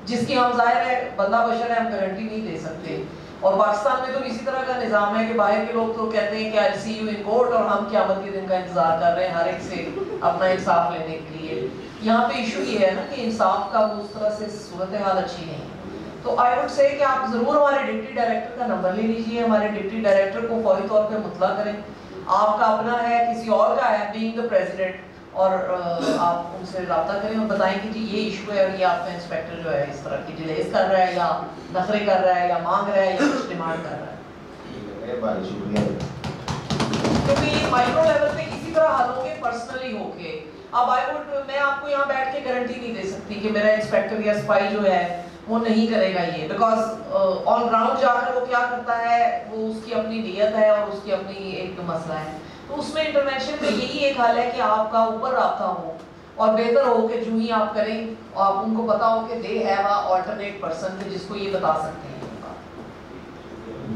جس کی ہم ظاہر ہے بندہ بشر ہے، ہم گارنٹی نہیں دے سکتے. اور پاکستان میں تو اسی طرح کا نظام ہے کہ باہر کے لوگ تو کہتے ہیں کہ آئی سی یو ان کورٹ، اور ہم قیامت کے دن کا انتظار کر رہے ہیں ہر ایک سے اپنا انصاف لینے کے لیے. یہاں پہ ایشو یہ ہے نا کہ انصاف کا وہ اس طرح سے صورتحال اچھی نہیں. تو آئی وڈ سے کہ آپ ضرور ہمارے ڈپٹی ڈائریکٹر کا نمبر لے لیجیے، ہمارے ڈپٹی ڈائریکٹر کو فوری طور پہ مطلع کریں. آپ کا اپنا ہے، کسی اور کا ہے، بینگ دا پریزیڈنٹ، اور آپ ان سے رابطہ کریں اور بتائیں کہ جی یہ ایشو ہے اور یہ آپ کا انسپیکٹر جو ہے اس طرح کی ڈیلیز کر رہا ہے یا نخرے کر رہا ہے یا مانگ رہا ہے یا کچھ ڈیمانڈ کر رہا ہے. کیونکہ یہ مائکرو لیول پہ اسی طرح حل ہوں گے پرسنلی ہو کے. اب میں آپ کو یہاں بیٹھ کے گارنٹی نہیں دے سکتی کہ میرا انسپیکٹر یا سپائی جو ہے وہ نہیں کرے گا یہ، بیکاز آن گراؤنڈ جا کر وہ کیا کرتا ہے وہ اس کی اپنی نیت ہے اور اس کی اپنی ایک مسئلہ ہے. تو اس میں انٹرونشن میں یہی ایک حل ہے کہ آپ کا اوپر رابطہ ہو، اور بہتر ہو کہ جو ہی آپ کریں آپ ان کو پتا ہو کہ they have a alternate person جس کو یہ بتا سکتے ہیں.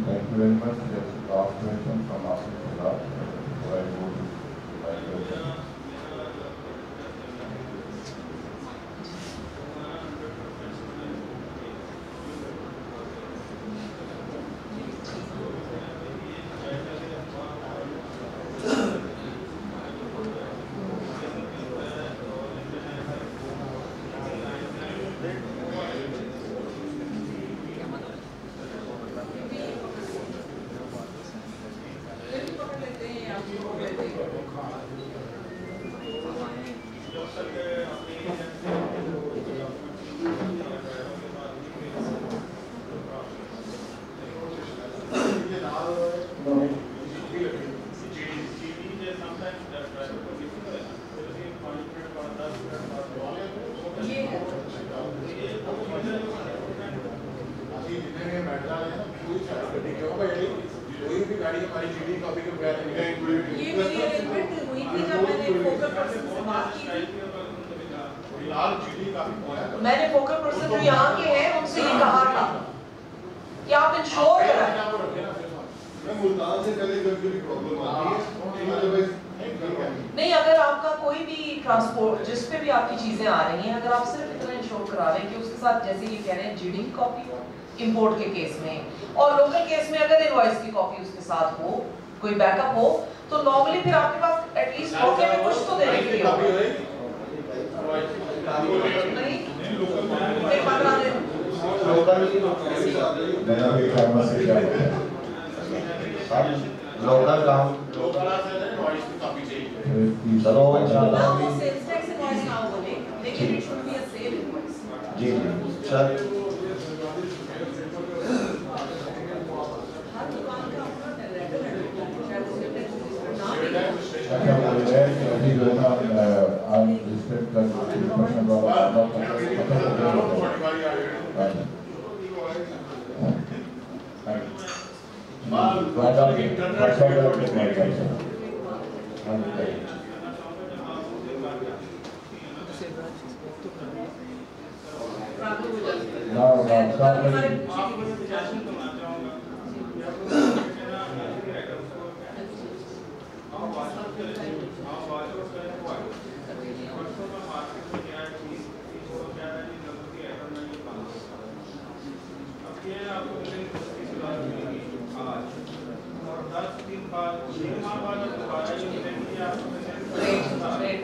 Thank you very much. That's the last question from Asif Salah. Before I go to my question. میں نے فوکل پرسن جو یہاں کے ہیں ان سے یہ کہا تھا کہ آپ انشور کرائیں. نہیں، اگر آپ کا کوئی بھی ٹرانسپورٹ جس پہ بھی آپ کی چیزیں آ رہی ہیں، اگر آپ صرف اتنا انشور کرا لیں کہ اس کے ساتھ جیسے یہ کہہ رہے ہیں جی ڈی کی کاپی ہو امپورٹ کے کیس میں، اور لوکل کیس میں اگر انوائس کی کاپی اس کے ساتھ ہو، کوئی بیک اپ ہو، تو نارملی پھر آپ کے پاس ایٹ لیسٹ موقع میں کچھ تو دینے کے لیے ہوگا. لوکل کام چلو انشاءاللہ جی سر. ابھی جو ہے نا آپ رسپیکٹ کر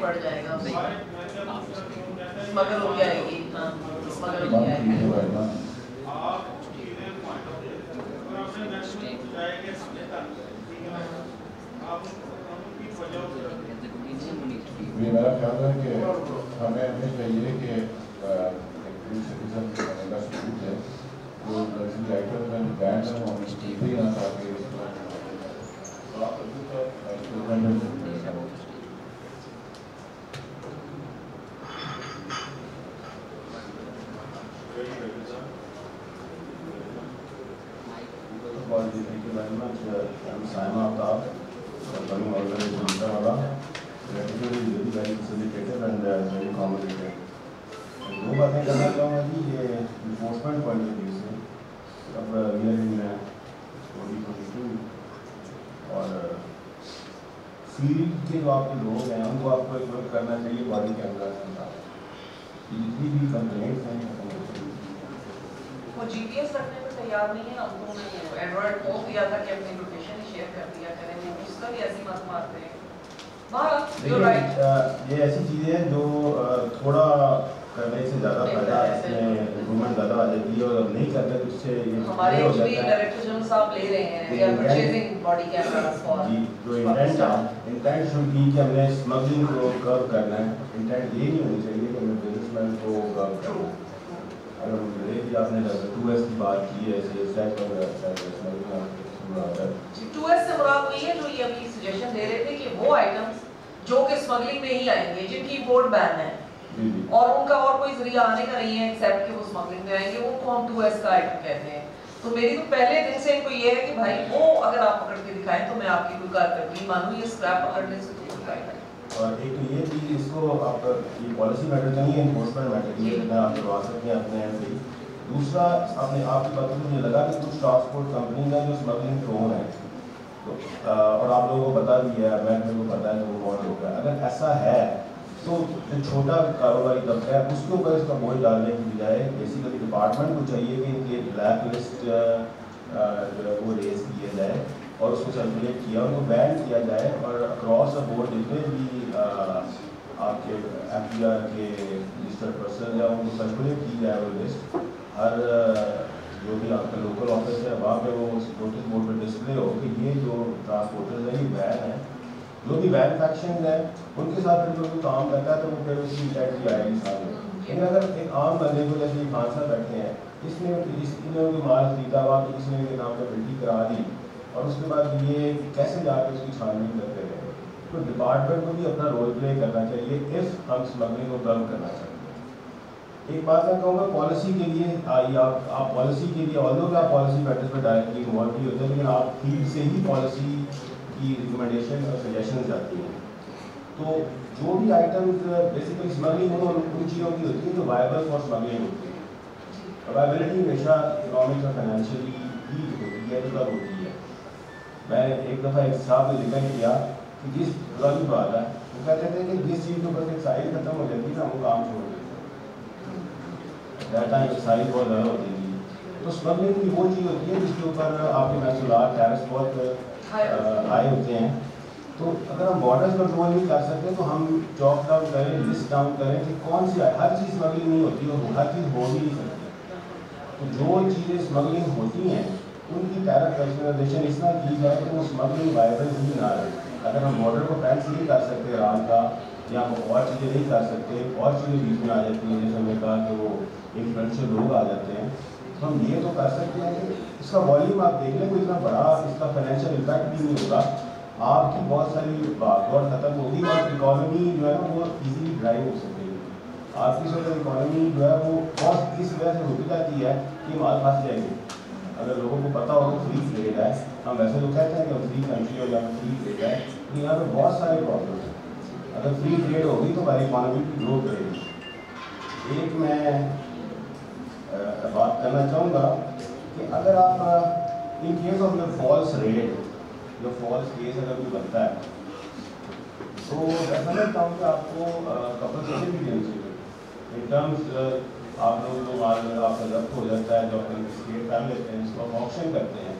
پڑ جائے گا مگر ہو جائے گی. مگر ہو جائے گا. میرا خیال ہے کہ ہمیں چاہیے کہ का सबूत है, तो लग्जरी आइटम में बैंड है वो हमें खरीदे ना ताकि तो आप thank you very much. I'm Saima Aftab, running organization वाला. Gratitude is very very facilitative and very accommodative. दो बातें करना चाहूँगा कि ये enforcement point of view से अब we are in 2022 और फील्ड के जो आपके लोग हैं उनको आपको एक करना चाहिए बॉडी कैमरा के साथ. जितनी भी कंप्लेंट्स हैं वो जीपीएस रखने में तैयार नहीं है. उनको एंड्रॉइड फोन दिया था कि अपनी लोकेशन शेयर कर दिया करें, वो उसका भी ऐसी मत मारते हैं. ये ऐसी चीज़ें हैं जो थोड़ा करने से ज़्यादा फायदा है, इसमें इम्प्रूवमेंट ज़्यादा आ जाती है और नहीं करते तो इससे ये हमारे एक्चुअली डायरेक्टर जनरल साहब ले रहे हैं, we are purchasing body cameras for जी. जो इंटेंट शुड बी कि हमने स्मगलिंग को कर्व करना है. इंटेंट ये नहीं होनी चाहिए कि हमें बिजनेसमैन को कर्व करना है. अगर भी आपने 2S की बात की है, ऐसे सेट और 2S से मुराद वही है जो ये अभी सजेशन दे रहे थे कि वो आइटम्स जो कि स्मगलिंग में ही आएंगे, जिनकी इंपोर्ट बैन है और उनका और कोई जरिया आने का नहीं है एक्सेप्ट कि वो स्मगलिंग में आएंगे, उनको हम 2S का आइटम कहते हैं. तो मेरी तो पहले दिन से इनको ये है कि भाई वो अगर आप पकड़ के दिखाएं तो मैं आपकी कोई कारकर्दगी मानूं. ये स्क्रैप पकड़ने से तो कोई फायदा नहीं. और एक तो ये कि इसको आप ये पॉलिसी मैटर नहीं है, इन्फोर्समेंट मैटर ये मैं आप करवा सकते हैं अपने एंड से. दूसरा आपने आपकी बात में मुझे लगा कि कुछ ट्रांसपोर्ट कंपनी है जो स्मगलिंग प्रोन है तो और आप लोगों को पता भी है, मैं मेरे को पता है तो वो बहुत होगा. अगर ऐसा है तो जो छोटा कारोबारी तबका है उसके ऊपर इसका बोझ डालने की बजाय बेसिकली डिपार्टमेंट को चाहिए कि इनकी ब्लैक लिस्ट जो है वो रेज किया जाए और उसको सर्कुलेट किया, उनको बैन किया जाए और अक्रॉस द बोर्ड जितने भी आपके FBR के रजिस्टर्ड पर्सन या उनको सर्कुलेट की जाए वो लिस्ट. हर जो भी आपका लोकल ऑफिस है वहाँ पे वो नोटिस बोर्ड पर डिस्प्ले हो कि ये जो ट्रांसपोर्टर्स है ये बैन है. जो भी मैन्युफैक्चरिंग है उनके साथ फिर जो भी काम करता है तो वो फिर उसकी डेट भी आएगी सामने. लेकिन अगर एक आम बंदे को जैसे खान साहब बैठे हैं इसने कोई माल खरीदा हुआ कि किसी ने इनके नाम पर बिल्टी करा दी और उसके बाद ये कैसे जाकर उसकी छानबीन करते रहे. तो डिपार्टमेंट को भी अपना रोल प्ले करना चाहिए इफ हम स्मगलिंग को कम करना चाहते हैं. एक बात मैं कहूँगा पॉलिसी के लिए आप पॉलिसी के लिए ऑल्दो आप पॉलिसी मैटर्स पर डायरेक्टली इन्वॉल्व नहीं होते लेकिन आप फील्ड से ही पॉलिसी की रिकमेंडेशन और सजेशन जाती हैं. तो जो भी आइटम्स बेसिकली स्मगलिंग हो उन चीज़ों की होती है जो वायबल फॉर स्मगलिंग होती है. वायबिलिटी हमेशा इकोनॉमिक और फाइनेंशियली ही होती है तो कब होती है. मैं एक दफ़ा एक साहब ने जिक्र किया कि जिस पुरानी बात है वो कहते थे कि जिस चीज़ के ऊपर एक्साइज खत्म हो जाती है ना वो काम छोड़ देते डाटा एक्साइज बहुत ज़्यादा होती है. तो स्मगलिंग की वो चीज़ होती है जिसके ऊपर आपके महसूलात टैक्स बहुत हाई होते हैं. तो अगर हम बॉर्डर्स कंट्रोल नहीं कर सकते तो हम चॉक डाउन करें, लिस्ट डाउन करें कि कौन सी हर चीज़ स्मगलिंग नहीं होती और हर चीज़ हो भी नहीं सकती. तो जो चीज़ें स्मगलिंग होती हैं उनकी टैरिफ रेशनलाइजेशन इस तरह की जाए कि वो स्मगलिंग वायबल ही ना रहे. अगर हम बॉर्डर को फेंस नहीं कर सकते ईरान का या हम और चीज़ें नहीं कर सकते, और चीज़ें बीच में आ जाती हैं जैसे हमने कहा कि वो इन्फ्लुएंशियल लोग आ जाते हैं, तो हम ये तो कर सकते हैं कि इसका वॉल्यूम आप देख लें कोई इतना बड़ा इसका फाइनेंशियल इम्पैक्ट भी नहीं होगा. आपकी बहुत सारी भागदौड़ खत्म होगी और इकॉनमी जो है ना वो ईजीली ड्राइव हो सकेगी. आपकी सोचा इकॉनमी जो है वो बहुत इस वजह से रुक जाती है कि माल फंस जाएगी. अगर लोगों को पता हो फ्री ट्रेड है, हम वैसे तो कहते हैं कि फ्री कंट्री हो या फ्री ट्रेड है, लेकिन यहाँ पर बहुत सारे प्रॉब्लम हैं. अगर फ्री ट्रेड होगी तो हमारी इकॉनमी की ग्रो करेगी. एक मैं बात करना चाहूँगा कि अगर आप in case of your false rate जो फॉल्स केस अगर कोई बनता है तो मैं समझता हूँ कि आपको कंपनसेशन भी देनी चाहिए. इन टर्म्स आप लोग जो माल आपका जब्त हो जाता है जो अपने स्टेट कर लेते हैं जिसको आप ऑक्शन करते हैं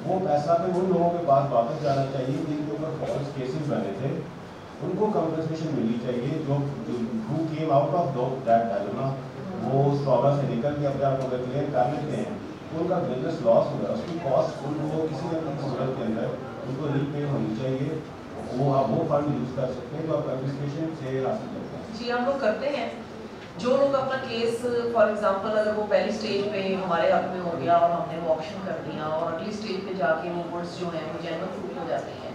वो पैसा फिर उन लोगों के पास वापस जाना चाहिए जिनके ऊपर फॉल्स केसेस बने थे. उनको कंपनसेशन मिलनी चाहिए जो who came out of that dilemma वो स्ट्रॉबा से निकल के अपने आप को अगर क्लियर कर लेते हैं तो उनका बिजनेस लॉस हो गया उसकी कॉस्ट उनको किसी न किसी सूरत के अंदर उनको रीपे होनी चाहिए. वो आप वो फंड यूज़ कर सकते हैं तो आप कंपनसेशन से हासिल करते हैं. जी हम लोग करते हैं जो लोग अपना केस फॉर एग्जांपल अगर वो पहली स्टेज पे हमारे हक में हो गया और हमने वो ऑप्शन कर दिया और अगली स्टेज पे जाके वो वर्ड्स जो हैं वो जेन्युइन प्रूफ हो जाते हैं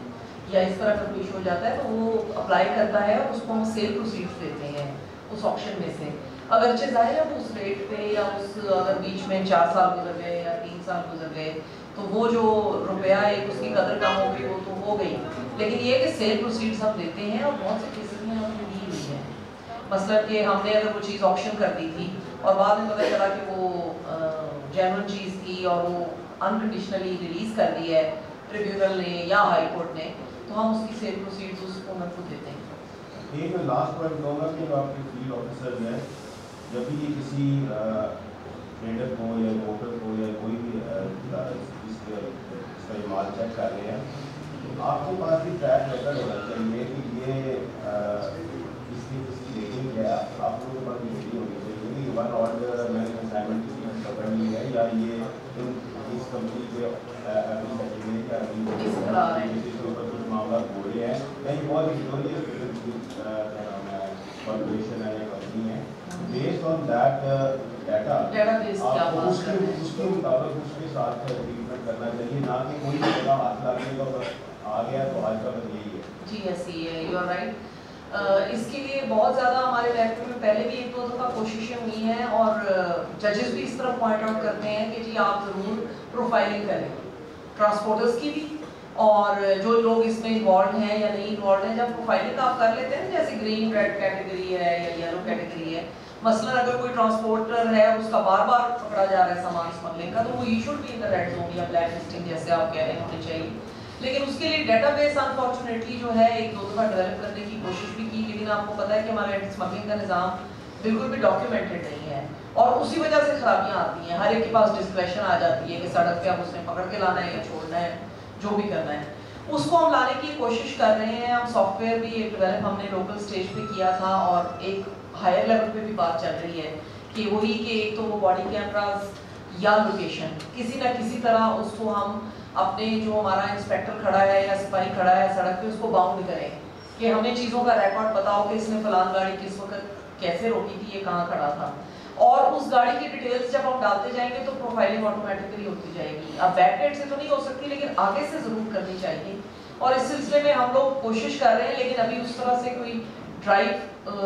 या इस तरह का कोई इशू हो जाता है तो वो अप्लाई करता है और उसको हम सेल प्रोसीड्स देते हैं उस ऑप्शन में से। अगरचे ज़ाहिर है वो उस रेट पे या उस अगर बीच में 4 साल गुजर गए या 3 साल गुजर गए तो वो जो रुपया एक उसकी कदर कम हो गई वो तो हो गई, लेकिन ये कि सेल प्रोसीड्स हम देते हैं और बहुत से केसेस में हमने दी हुई है। मतलब कि हमने अगर वो चीज़ ऑप्शन कर दी थी और बाद में पता चला कि वो जेन्युइन चीज़ थी और वो अनकंडीशनली रिलीज़ कर दी है ट्रिब्यूनल ने या हाई कोर्ट ने, तो हम उसकी सेल प्रोसीड्स उस ओनर को देते हैं। एक लास्ट पॉइंट कहूँगा कि आपके फील्ड ऑफिसर जो है जब भी किसी ट्रेडर को या वोटर को या कोई भी इसका माल चेक कर रहे हैं तो आपके पास भी ट्रैक रिकॉर्ड होना चाहिए कि ये इसकी रेटिंग क्या है, आप लोगों के पास भी रेटिंग होनी चाहिए कि वन ऑर्डर मैंने कंसाइनमेंट किसी पकड़ ली है या ये इस कंपनी के ऊपर कुछ मामला हो रहे हैं या ये बहुत कॉर्पोरेशन है या कंपनी है, बेस्ड ऑन दैट डाटा आपको उसके मुताबिक उसके साथ ट्रीटमेंट करना चाहिए, ना कि कोई जगह हाथ लागने का आ गया तो आज का बस यही है। जी ऐसी है, यू आर राइट। इसके लिए बहुत ज़्यादा हमारे महकमे में पहले भी 1-2 दफ़ा कोशिशें हुई हैं और जजेस भी इस तरह पॉइंट आउट करते हैं कि जी आप ज़रूर प्रोफाइलिंग करें ट्रांसपोर्टर्स की भी और जो लोग इसमें इन्वॉल्व हैं या नहीं इन्वॉल्व हैं। जब प्रोफाइलिंग आप कर लेते हैं जैसे ग्रीन रेड कैटेगरी है या येलो कैटेगरी है, मसलन अगर कोई ट्रांसपोर्टर है उसका बार बार पकड़ा जा रहा है सामान स्मगलिंग का तो वो he should be in the red zone या ब्लैक लिस्टिंग जैसे आप कह रहे हैं होनी चाहिए। लेकिन उसके लिए डेटाबेस अनफॉर्चुनेटली जो है 1-2 दफ़ा डेवलप करने की कोशिश भी की, लेकिन आपको पता है कि हमारा एंटी स्मगलिंग का निज़ाम बिल्कुल भी डॉक्यूमेंटेड नहीं है और उसी वजह से खराबियाँ आती हैं। हर एक के पास डिस्क्रेशन आ जाती है कि सड़क पे अब उसने पकड़ के लाना है या छोड़ना है, जो भी करना है उसको हम लाने की कोशिश कर रहे हैं। हम सॉफ्टवेयर भी एक डेवलप हमने लोकल स्टेज पे किया था और एक हायर लेवल पे भी बात चल रही है कि वही कि एक तो वो बॉडी कैमराज या लोकेशन किसी ना किसी तरह उसको हम अपने जो हमारा इंस्पेक्टर खड़ा है या सिपाही खड़ा है सड़क पे उसको बाउंड करें कि हमें चीज़ों का रिकॉर्ड पता हो कि इसने फलान गाड़ी किस वक्त कैसे रोकी थी, ये कहाँ खड़ा था और उस गाड़ी की डिटेल्स जब हम डालते जाएंगे तो प्रोफाइलिंग ऑटोमेटिकली होती जाएगी। अब बैक डेट से तो नहीं हो सकती लेकिन आगे से ज़रूर करनी चाहिए और इस सिलसिले में हम लोग कोशिश कर रहे हैं, लेकिन अभी उस तरह से कोई ड्राइव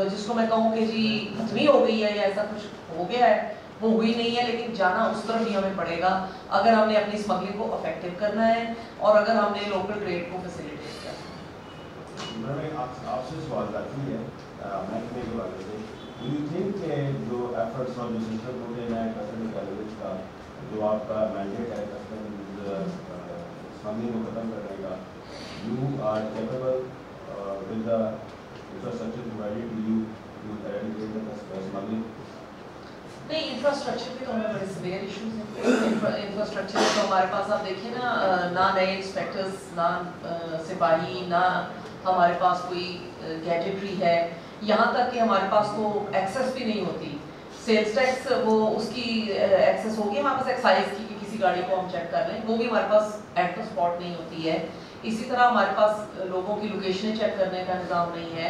जिसको मैं कहूँ कि जी खत्म हो गई है या ऐसा कुछ हो गया है वो हुई नहीं है, लेकिन जाना उस तरफ भी हमें पड़ेगा अगर हमने अपनी स्मगलिंग को इफेक्टिव करना है और अगर हमने लोकल ट्रेड को फैसिलिटेट करना है। आपसे सवाल आती है महकमे के बारे में, डू यू थिंक के जो एफर्ट्स और जो सिस्टम होते हैं कस्टम इंटेलिजेंस का जो आपका मैंडेट है कस्टम स्मगलिंग को खत्म करने का, you are capable with the infrastructure provided to you to eradicate the smuggling? नहीं, इंफ्रास्ट्रक्चर पे तो हमें बड़े सीवियर इश्यूज हैं। इंफ्रास्ट्रक्चर तो हमारे पास आप देखिए ना नए इंस्पेक्टर्स ना सिपाही ना हमारे पास कोई गैजेटरी है, यहाँ तक कि हमारे पास तो एक्सेस भी नहीं होती। सेल्स टैक्स वो उसकी एक्सेस होगी हमारे पास एक्साइज की कि किसी गाड़ी को हम चेक कर लें, वो भी हमारे पास एट द स्पॉट नहीं होती है। इसी तरह हमारे पास लोगों की लोकेशनें चेक करने का निज़ाम नहीं है।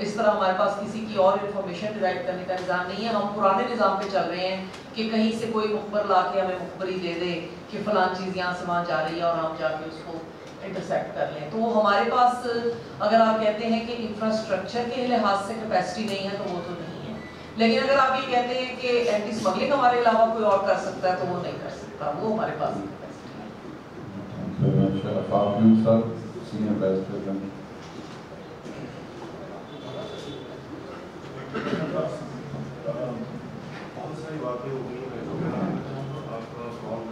इस तरह हमारे पास किसी की और इन्फॉर्मेशन डिराइव करने का निज़ाम नहीं है। हम पुराने निज़ाम पे चल रहे हैं कि कहीं से कोई मुखबर ला के हमें मुखबरी दे दे कि फ़लान चीज़ यहाँ से वहाँ जा रही है और हम जाके उसको इंटरसेप्ट कर लें। तो हमारे पास अगर आप कहते हैं कि इंफ्रास्ट्रक्चर के लिहाज से कैपेसिटी नहीं है तो वो तो नहीं है, लेकिन अगर आप ये कहते हैं कि एंटी स्मगलिंग हमारे अलावा कोई और कर सकता है तो वो नहीं कर सकता, वो हमारे पास कैपेसिटी है। बहुत सारी बातें हो गई आपका सवाल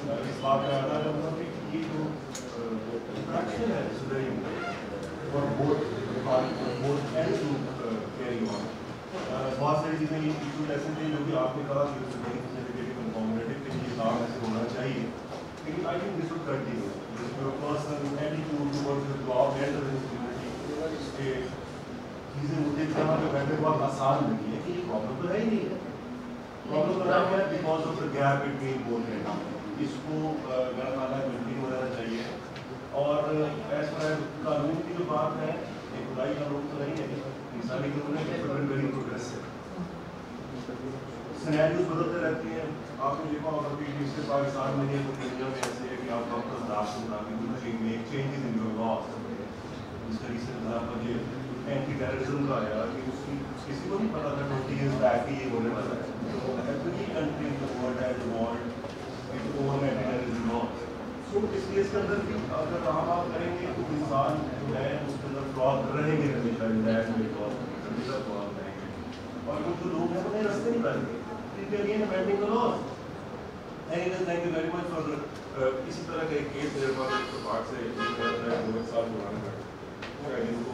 और इस बात का आना चाहूँगा कि ये जो इंट्रैक्शन है और both and to carry on बहुत सारी चीज़ें ये इशूज ऐसे थे जो कि आपने कहा कि कॉम्पिटेटिव के लिए काम ऐसे होना चाहिए, लेकिन I think this would continue personal attitude towards the job and the responsibility चीज़ें मुझे जहाँ पे बैठे बहुत आसान लगी है कि ये प्रॉब्लम तो है ही नहीं है। प्रॉब्लम तो है because of the gap between both है, इसको मेरा ख्याल है बिल्डिंग हो जाना चाहिए और एज पर कानून की जो बात है एक खुदाई कानून तो नहीं है انسانی کیوں ویری پروگریسو سینیریوز بدلتے رہتے ہیں. آپ نے دیکھا ہوگا کہ اس سے پاکستان میں نہیں تو دنیا میں ایسے ہے کہ آپ ڈاکٹر داشت میک چینجز ان یور لاس. اس کا ریسنٹ ایگزامپل یہ اینٹی ٹیررزم کا آیا کہ اس کی کسی کو نہیں پتا تھا 20 ایئرز بیک کہ یہ ہونے والا ہے. تو every country in the world has evolved over anti terrorism laws. So اس لیے اس کے اندر بھی اگر ہم آپ کریں گے تو انسان جو ہے اس کے اندر فلاٹ رہیں گے ہمیشہ انڈیٹ میں ہمیشہ فلاٹ رہیں گے. اور کچھ جو لوگ ہیں وہ نئے راستے نہیں پائیں گے. Again, amending the laws. Thank you very much for the. इसी तरह का एक केस मेरे पास एक पार्ट से 2 साल पुराना है. शायद इनको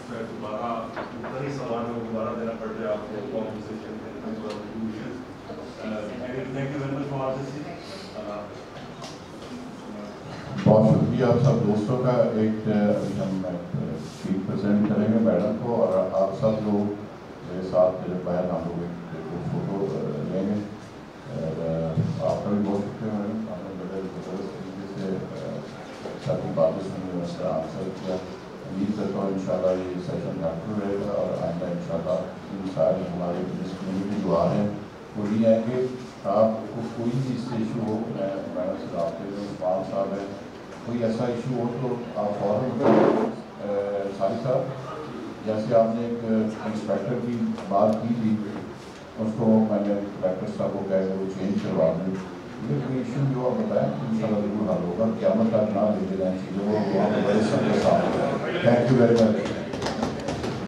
शायद दोबारा उतना ही सवाल में दोबारा देना पड़ जाए आपको कॉम्पनसेशन के 2 years. Thank you very much for all this. बहुत शुक्रिया आप सब दोस्तों का. एक अभी हम शीट प्रेजेंट करेंगे मैडम को और आप सब लोग मेरे साथ बाहर हम लोग फोटो लेंगे. आपका भी बहुत शुक्रिया मैडम, आपने बड़े ज़बरदस्त तरीके से सारी बातें सुनी और उसका आंसर किया. उम्मीद करता हूँ इंशाल्लाह ये सेशन हेल्पफुल रहेगा और आइंदा इंशाल्लाह इन सारे हमारे पुलिस कम्युनिटी जो आ रहे हैं वो नहीं आएंगे. आपको कोई भी इससे इशू हो, मैं मैडम से रब्ते में उस्मान साहब है, कोई ऐसा इशू हो तो आप फ़ौरन सारी साहब जैसे आपने एक इंस्पेक्टर की बात की थी उसको मैंने कलेक्टर साहब को कहा कि वो चेंज करवा दें. ये कोई इशू जो आप बताएं इंशाल्लाह ज़रूर हल होगा. क़यामत तक ना लेके जाएँ चीज़ों को. Thank you very much.